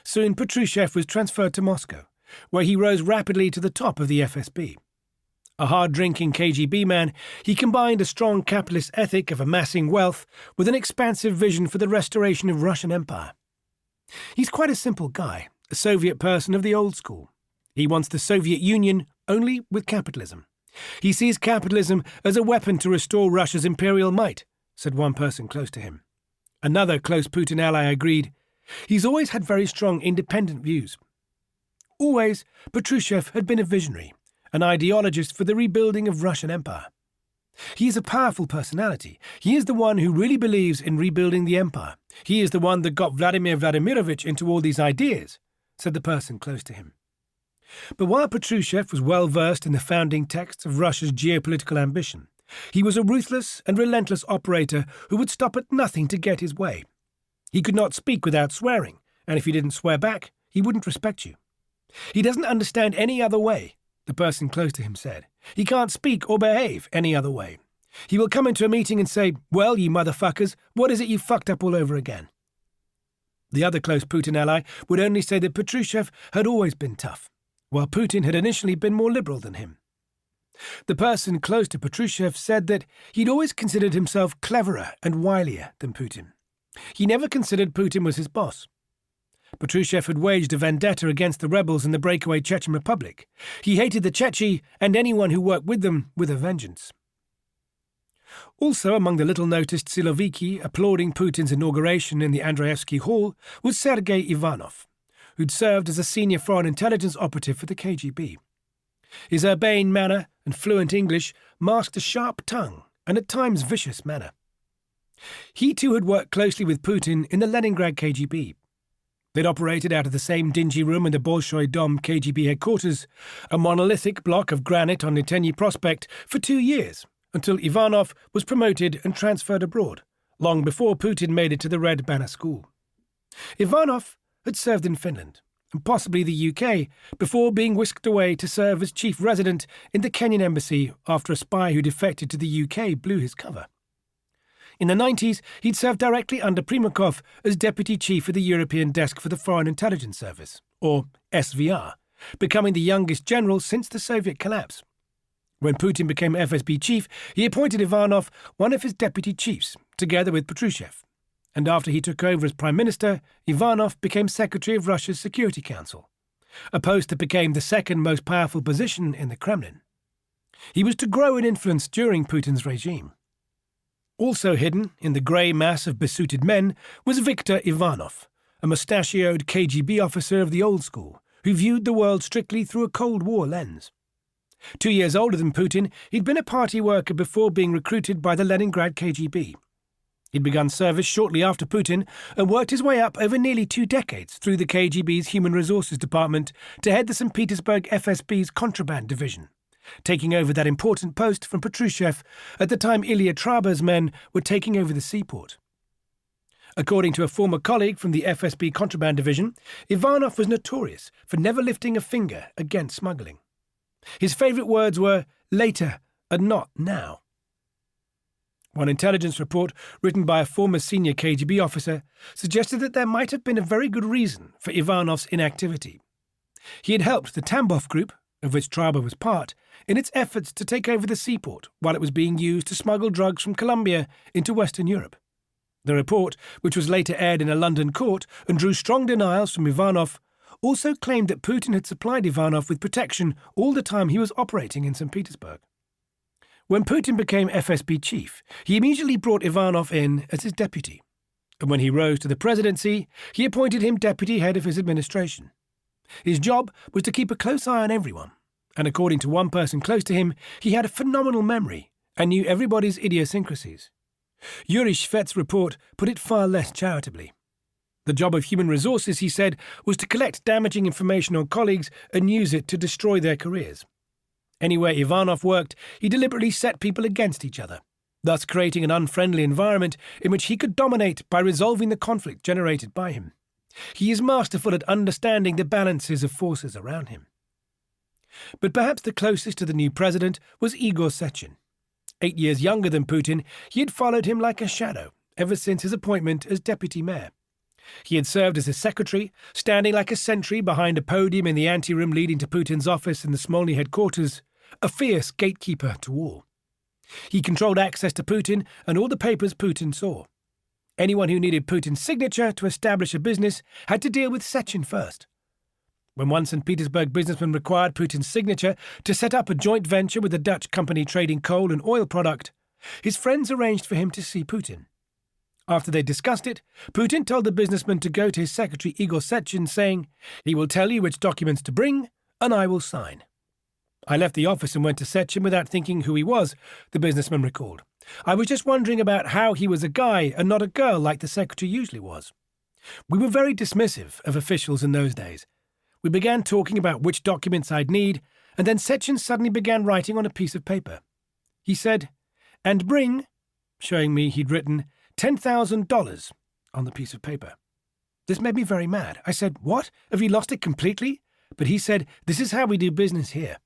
Soon Patrushev was transferred to Moscow, where he rose rapidly to the top of the FSB. A hard-drinking KGB man, he combined a strong capitalist ethic of amassing wealth with an expansive vision for the restoration of Russian Empire. He's quite a simple guy, a Soviet person of the old school. He wants the Soviet Union only with capitalism. He sees capitalism as a weapon to restore Russia's imperial might, said one person close to him. Another close Putin ally agreed. He's always had very strong independent views. Always, Patrushev had been a visionary, an ideologist for the rebuilding of Russian Empire. He is a powerful personality. He is the one who really believes in rebuilding the empire. He is the one that got Vladimir Vladimirovich into all these ideas, said the person close to him. But while Patrushev was well versed in the founding texts of Russia's geopolitical ambition, he was a ruthless and relentless operator who would stop at nothing to get his way. He could not speak without swearing, and if you didn't swear back, he wouldn't respect you. He doesn't understand any other way, the person close to him said. He can't speak or behave any other way. He will come into a meeting and say, "Well, you motherfuckers, what is it you fucked up all over again?" The other close Putin ally would only say that Patrushev had always been tough, while Putin had initially been more liberal than him. The person close to Patrushev said that he'd always considered himself cleverer and wilier than Putin. He never considered Putin was his boss. Patrushev had waged a vendetta against the rebels in the breakaway Chechen Republic. He hated the Chechi and anyone who worked with them with a vengeance. Also among the little-noticed Siloviki applauding Putin's inauguration in the Andreevsky Hall was Sergei Ivanov, who'd served as a senior foreign intelligence operative for the KGB. His urbane manner and fluent English masked a sharp tongue and at times vicious manner. He too had worked closely with Putin in the Leningrad KGB. They'd operated out of the same dingy room in the Bolshoi Dom KGB headquarters, a monolithic block of granite on Nitenyi Prospect, for 2 years, until Ivanov was promoted and transferred abroad, long before Putin made it to the Red Banner School. Ivanov had served in Finland, and possibly the UK, before being whisked away to serve as chief resident in the Kenyan embassy after a spy who defected to the UK blew his cover. In the 90s, he'd served directly under Primakov as deputy chief of the European Desk for the Foreign Intelligence Service, or SVR, becoming the youngest general since the Soviet collapse. When Putin became FSB chief, he appointed Ivanov one of his deputy chiefs, together with Patrushev. And after he took over as prime minister, Ivanov became secretary of Russia's Security Council, a post that became the second most powerful position in the Kremlin. He was to grow in influence during Putin's regime. Also hidden in the grey mass of besuited men was Viktor Ivanov, a mustachioed KGB officer of the old school, who viewed the world strictly through a Cold War lens. 2 years older than Putin, he'd been a party worker before being recruited by the Leningrad KGB. He'd begun service shortly after Putin and worked his way up over nearly 2 decades through the KGB's Human Resources Department to head the St. Petersburg FSB's Contraband Division, taking over that important post from Patrushev at the time Ilya Traber's men were taking over the seaport. According to a former colleague from the FSB Contraband Division, Ivanov was notorious for never lifting a finger against smuggling. His favourite words were later and not now. One intelligence report written by a former senior KGB officer suggested that there might have been a very good reason for Ivanov's inactivity. He had helped the Tambov group, of which Traba was part, in its efforts to take over the seaport while it was being used to smuggle drugs from Colombia into Western Europe. The report, which was later aired in a London court and drew strong denials from Ivanov, also claimed that Putin had supplied Ivanov with protection all the time he was operating in St. Petersburg. When Putin became FSB chief, he immediately brought Ivanov in as his deputy, and when he rose to the presidency, he appointed him deputy head of his administration. His job was to keep a close eye on everyone, and according to one person close to him, he had a phenomenal memory and knew everybody's idiosyncrasies. Yuri Shvets's report put it far less charitably. The job of human resources, he said, was to collect damaging information on colleagues and use it to destroy their careers. Anywhere Ivanov worked, he deliberately set people against each other, thus creating an unfriendly environment in which he could dominate by resolving the conflict generated by him. He is masterful at understanding the balances of forces around him. But perhaps the closest to the new president was Igor Sechin. 8 years younger than Putin, he had followed him like a shadow ever since his appointment as deputy mayor. He had served as his secretary, standing like a sentry behind a podium in the anteroom leading to Putin's office in the Smolny headquarters, a fierce gatekeeper to all. He controlled access to Putin and all the papers Putin saw. Anyone who needed Putin's signature to establish a business had to deal with Sechin first. When one St. Petersburg businessman required Putin's signature to set up a joint venture with a Dutch company trading coal and oil product, his friends arranged for him to see Putin. After they discussed it, Putin told the businessman to go to his secretary Igor Sechin, saying, "He will tell you which documents to bring, and I will sign." "I left the office and went to Sechin without thinking who he was," the businessman recalled. "I was just wondering about how he was a guy and not a girl like the secretary usually was. We were very dismissive of officials in those days. We began talking about which documents I'd need, and then Sechin suddenly began writing on a piece of paper. He said, 'And bring,' showing me he'd written $10,000 on the piece of paper. This made me very mad. I said, 'What? Have you lost it completely?' But he said, 'This is how we do business here.'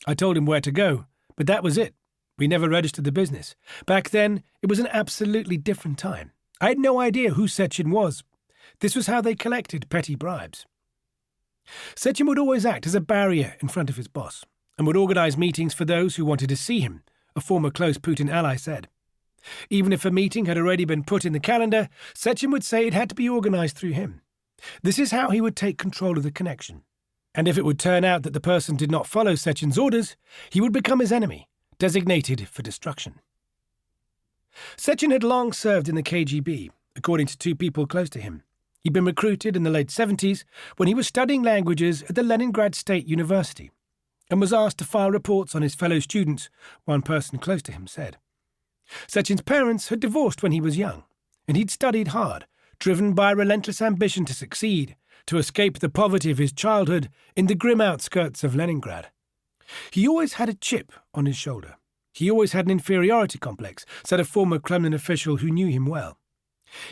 I told him where to go, but that was it. We never registered the business. Back then, it was an absolutely different time. I had no idea who Sechin was. This was how they collected petty bribes." Sechin would always act as a barrier in front of his boss, and would organize meetings for those who wanted to see him, a former close Putin ally said. Even if a meeting had already been put in the calendar, Sechin would say it had to be organized through him. This is how he would take control of the connection. And if it would turn out that the person did not follow Sechin's orders, he would become his enemy, designated for destruction. Sechin had long served in the KGB, according to two people close to him. He'd been recruited in the late 70s when he was studying languages at the Leningrad State University and was asked to file reports on his fellow students, one person close to him said. Sechin's parents had divorced when he was young, and he'd studied hard, driven by a relentless ambition to succeed, to escape the poverty of his childhood in the grim outskirts of Leningrad. He always had a chip on his shoulder. He always had an inferiority complex, said a former Kremlin official who knew him well.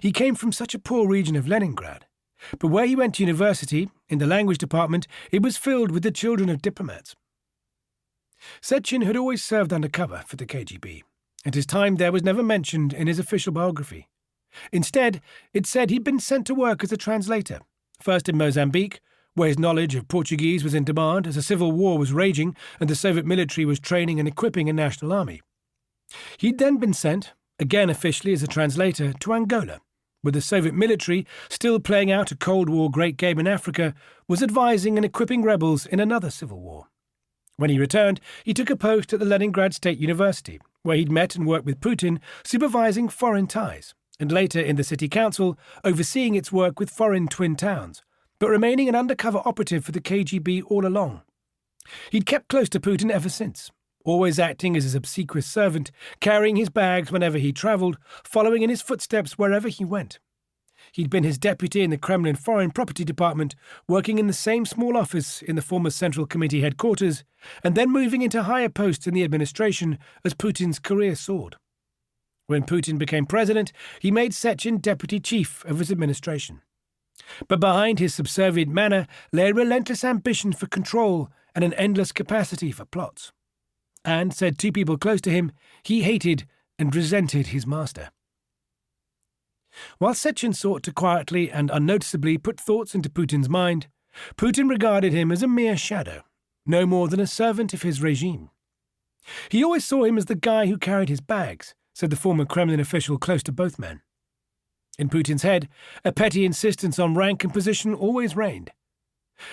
He came from such a poor region of Leningrad, but where he went to university, in the language department, it was filled with the children of diplomats. Sechin had always served undercover for the KGB, and his time there was never mentioned in his official biography. Instead, it said he'd been sent to work as a translator, first in Mozambique, where his knowledge of Portuguese was in demand as a civil war was raging and the Soviet military was training and equipping a national army. He'd then been sent, again officially as a translator, to Angola, where the Soviet military, still playing out a Cold War great game in Africa, was advising and equipping rebels in another civil war. When he returned, he took a post at the Leningrad State University, where he'd met and worked with Putin, supervising foreign ties, and later in the city council, overseeing its work with foreign twin towns, but remaining an undercover operative for the KGB all along. He'd kept close to Putin ever since, always acting as his obsequious servant, carrying his bags whenever he travelled, following in his footsteps wherever he went. He'd been his deputy in the Kremlin Foreign Property Department, working in the same small office in the former Central Committee headquarters, and then moving into higher posts in the administration as Putin's career soared. When Putin became president, he made Sechin deputy chief of his administration. But behind his subservient manner lay a relentless ambition for control and an endless capacity for plots. And, said two people close to him, he hated and resented his master. While Sechin sought to quietly and unnoticeably put thoughts into Putin's mind, Putin regarded him as a mere shadow, no more than a servant of his regime. He always saw him as the guy who carried his bags, said the former Kremlin official close to both men. In Putin's head, a petty insistence on rank and position always reigned.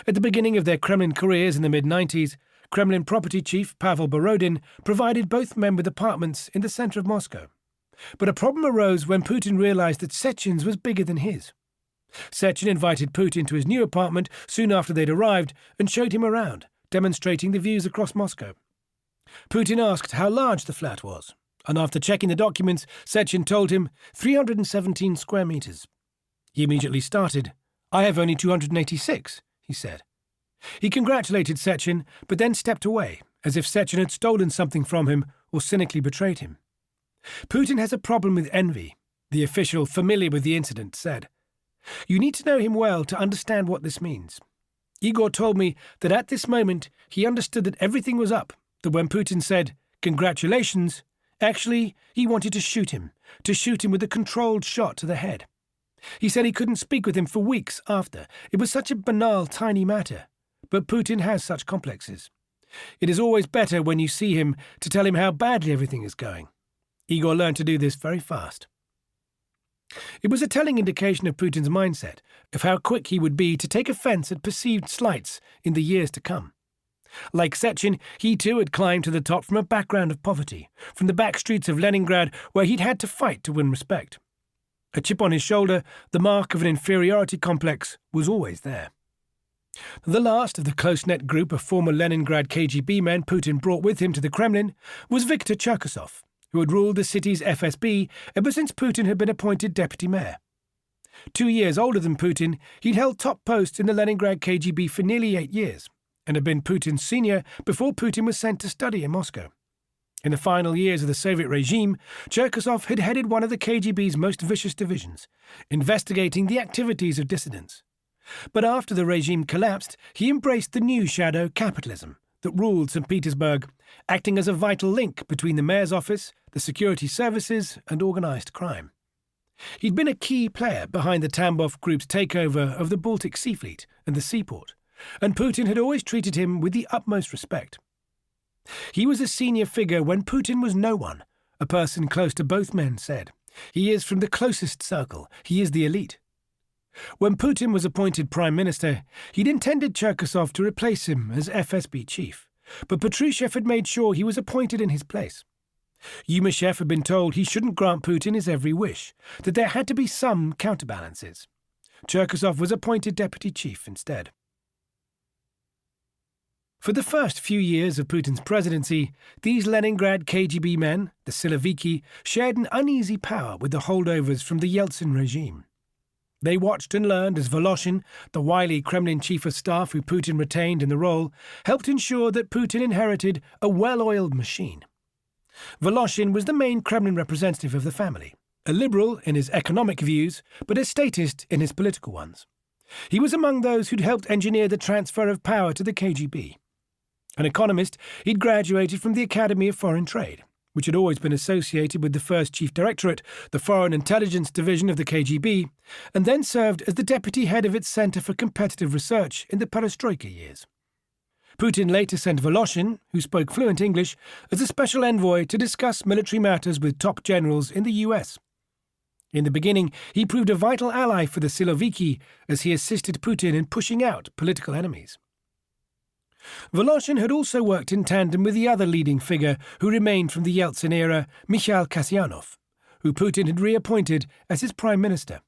At the beginning of their Kremlin careers in the mid-90s, Kremlin property chief Pavel Borodin provided both men with apartments in the centre of Moscow. But a problem arose when Putin realized that Sechin's was bigger than his. Sechin invited Putin to his new apartment soon after they'd arrived and showed him around, demonstrating the views across Moscow. Putin asked how large the flat was, and after checking the documents, Sechin told him 317 square meters. He immediately started. "I have only 286, he said. He congratulated Sechin, but then stepped away, as if Sechin had stolen something from him or cynically betrayed him. Putin has a problem with envy, the official familiar with the incident said. You need to know him well to understand what this means. Igor told me that at this moment he understood that everything was up, that when Putin said, 'Congratulations,' actually he wanted to shoot him with a controlled shot to the head. He said he couldn't speak with him for weeks after. It was such a banal, tiny matter. But Putin has such complexes. It is always better when you see him to tell him how badly everything is going. Igor learned to do this very fast." It was a telling indication of Putin's mindset, of how quick he would be to take offence at perceived slights in the years to come. Like Sechin, he too had climbed to the top from a background of poverty, from the back streets of Leningrad where he'd had to fight to win respect. A chip on his shoulder, the mark of an inferiority complex, was always there. The last of the close-knit group of former Leningrad KGB men Putin brought with him to the Kremlin was Viktor Cherkasov, who had ruled the city's FSB ever since Putin had been appointed deputy mayor. 2 years older than Putin, he'd held top posts in the Leningrad KGB for nearly 8 years, and had been Putin's senior before Putin was sent to study in Moscow. In the final years of the Soviet regime, Cherkasov had headed one of the KGB's most vicious divisions, investigating the activities of dissidents. But after the regime collapsed, he embraced the new shadow capitalism that ruled St. Petersburg, acting as a vital link between the mayor's office, the security services, and organised crime. He'd been a key player behind the Tambov Group's takeover of the Baltic Sea Fleet and the seaport, and Putin had always treated him with the utmost respect. He was a senior figure when Putin was no one, a person close to both men said. He is from the closest circle. He is the elite. When Putin was appointed Prime Minister, he'd intended Cherkasov to replace him as FSB chief, but Patrushev had made sure he was appointed in his place. Yumashev had been told he shouldn't grant Putin his every wish, that there had to be some counterbalances. Cherkasov was appointed deputy chief instead. For the first few years of Putin's presidency, these Leningrad KGB men, the Siloviki, shared an uneasy power with the holdovers from the Yeltsin regime. They watched and learned as Voloshin, the wily Kremlin chief of staff who Putin retained in the role, helped ensure that Putin inherited a well-oiled machine. Voloshin was the main Kremlin representative of the family, a liberal in his economic views, but a statist in his political ones. He was among those who'd helped engineer the transfer of power to the KGB. An economist, he'd graduated from the Academy of Foreign Trade, which had always been associated with the first Chief Directorate, the Foreign Intelligence Division of the KGB, and then served as the deputy head of its Center for Competitive Research in the Perestroika years. Putin later sent Voloshin, who spoke fluent English, as a special envoy to discuss military matters with top generals in the US. In the beginning, he proved a vital ally for the Siloviki as he assisted Putin in pushing out political enemies. Voloshin had also worked in tandem with the other leading figure who remained from the Yeltsin era, Mikhail Kasyanov, who Putin had reappointed as his prime minister.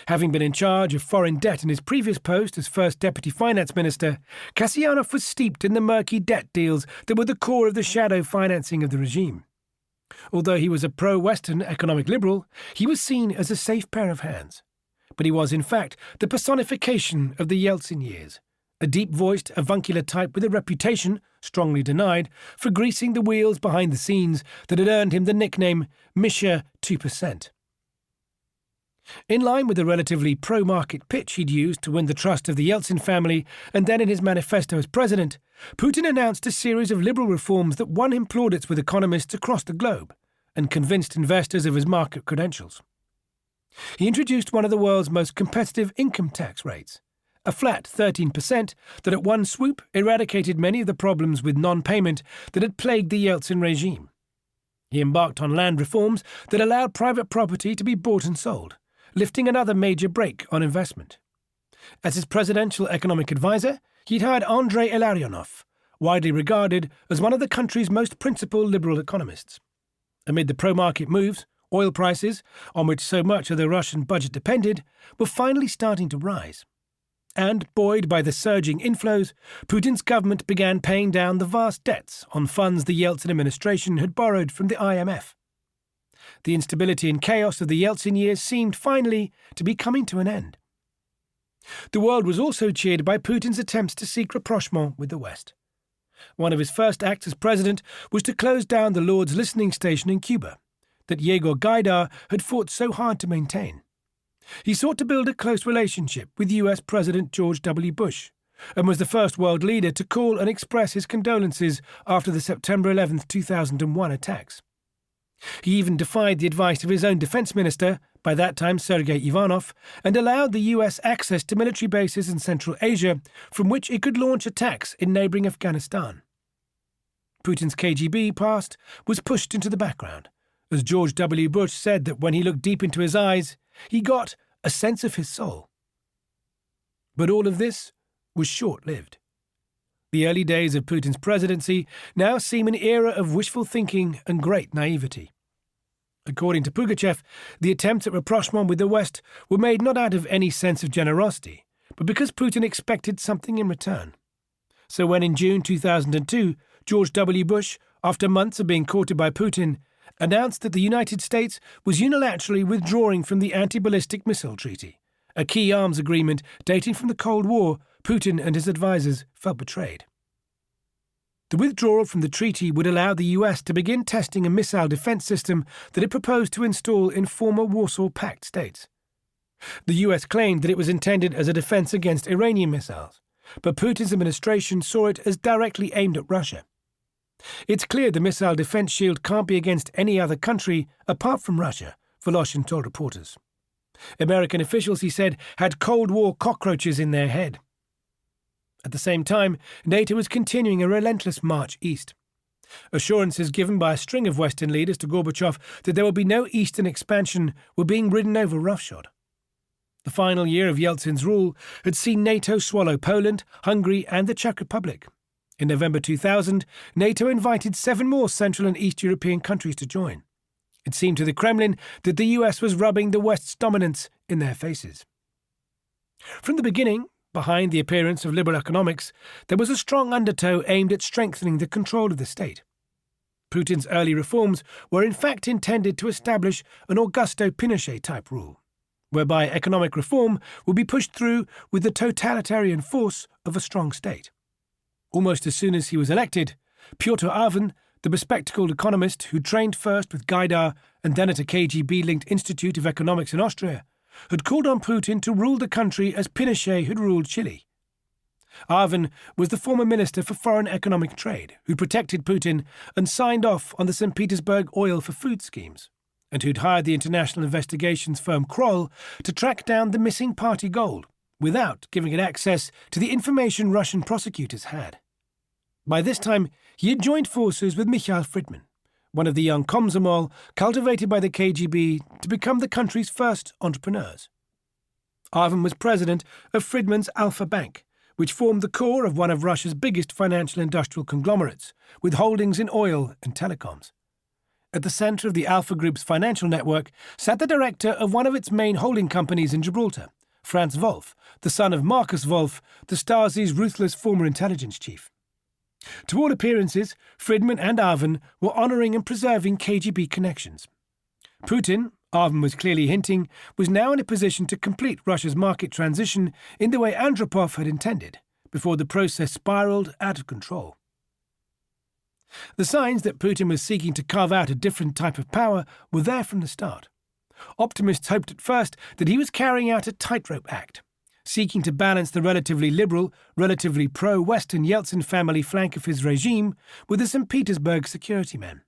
Having been in charge of foreign debt in his previous post as first deputy finance minister, Kasyanov was steeped in the murky debt deals that were the core of the shadow financing of the regime. Although he was a pro-Western economic liberal, he was seen as a safe pair of hands. But he was, in fact, the personification of the Yeltsin years, a deep-voiced, avuncular type with a reputation, strongly denied, for greasing the wheels behind the scenes that had earned him the nickname Misha 2%. In line with the relatively pro-market pitch he'd used to win the trust of the Yeltsin family, and then in his manifesto as president, Putin announced a series of liberal reforms that won him plaudits with economists across the globe and convinced investors of his market credentials. He introduced one of the world's most competitive income tax rates, a flat 13% that at one swoop eradicated many of the problems with non-payment that had plagued the Yeltsin regime. He embarked on land reforms that allowed private property to be bought and sold, lifting another major brake on investment. As his presidential economic advisor, he'd hired Andrei Illarionov, widely regarded as one of the country's most principled liberal economists. Amid the pro-market moves, oil prices, on which so much of the Russian budget depended, were finally starting to rise. And, buoyed by the surging inflows, Putin's government began paying down the vast debts on funds the Yeltsin administration had borrowed from the IMF. The instability and chaos of the Yeltsin years seemed finally to be coming to an end. The world was also cheered by Putin's attempts to seek rapprochement with the West. One of his first acts as president was to close down the Lord's listening station in Cuba that Yegor Gaidar had fought so hard to maintain. He sought to build a close relationship with US President George W. Bush, and was the first world leader to call and express his condolences after the September 11, 2001 attacks. He even defied the advice of his own defense minister, by that time Sergei Ivanov, and allowed the US access to military bases in Central Asia from which it could launch attacks in neighbouring Afghanistan. Putin's KGB past was pushed into the background, as George W. Bush said that when he looked deep into his eyes, he got a sense of his soul. But all of this was short-lived. The early days of Putin's presidency now seem an era of wishful thinking and great naivety. According to Pugachev, the attempts at rapprochement with the West were made not out of any sense of generosity, but because Putin expected something in return. So when in June 2002, George W. Bush, after months of being courted by Putin, announced that the United States was unilaterally withdrawing from the Anti-Ballistic Missile Treaty, a key arms agreement dating from the Cold War, Putin and his advisers felt betrayed. The withdrawal from the treaty would allow the US to begin testing a missile defense system that it proposed to install in former Warsaw Pact states. The US claimed that it was intended as a defense against Iranian missiles, but Putin's administration saw it as directly aimed at Russia. It's clear the missile defense shield can't be against any other country apart from Russia, Voloshin told reporters. American officials, he said, had Cold War cockroaches in their head. At the same time, NATO was continuing a relentless march east. Assurances given by a string of Western leaders to Gorbachev that there would be no eastern expansion were being ridden over roughshod. The final year of Yeltsin's rule had seen NATO swallow Poland, Hungary and the Czech Republic. In November 2000, NATO invited 7 more Central and East European countries to join. It seemed to the Kremlin that the US was rubbing the West's dominance in their faces. From the beginning, behind the appearance of liberal economics, there was a strong undertow aimed at strengthening the control of the state. Putin's early reforms were in fact intended to establish an Augusto Pinochet-type rule, whereby economic reform would be pushed through with the totalitarian force of a strong state. Almost as soon as he was elected, Pyotr Aven, the bespectacled economist who trained first with Gaidar and then at a KGB-linked Institute of Economics in Austria, had called on Putin to rule the country as Pinochet had ruled Chile. Aven was the former Minister for Foreign Economic Trade, who protected Putin and signed off on the St. Petersburg oil for food schemes, and who'd hired the international investigations firm Kroll to track down the missing party gold, without giving it access to the information Russian prosecutors had. By this time, he had joined forces with Mikhail Fridman, one of the young Komsomol cultivated by the KGB to become the country's first entrepreneurs. Aven was president of Fridman's Alpha Bank, which formed the core of one of Russia's biggest financial industrial conglomerates, with holdings in oil and telecoms. At the centre of the Alpha Group's financial network sat the director of one of its main holding companies in Gibraltar, Franz Wolf, the son of Marcus Wolf, the Stasi's ruthless former intelligence chief. To all appearances, Fridman and Aven were honouring and preserving KGB connections. Putin, Aven was clearly hinting, was now in a position to complete Russia's market transition in the way Andropov had intended, before the process spiralled out of control. The signs that Putin was seeking to carve out a different type of power were there from the start. Optimists hoped at first that he was carrying out a tightrope act, seeking to balance the relatively liberal, relatively pro-Western Yeltsin family flank of his regime with the St. Petersburg security men.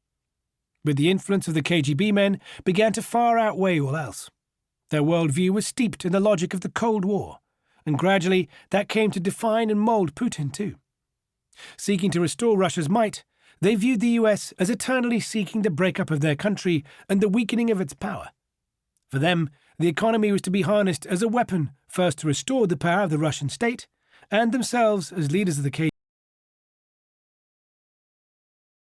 But the influence of the KGB men began to far outweigh all else. Their worldview was steeped in the logic of the Cold War, And gradually, that came to define and mold Putin too. Seeking to restore Russia's might, they viewed the US as eternally seeking the breakup of their country and the weakening of its power. For them, the economy was to be harnessed as a weapon, first to restore the power of the Russian state, and themselves as leaders of the KGB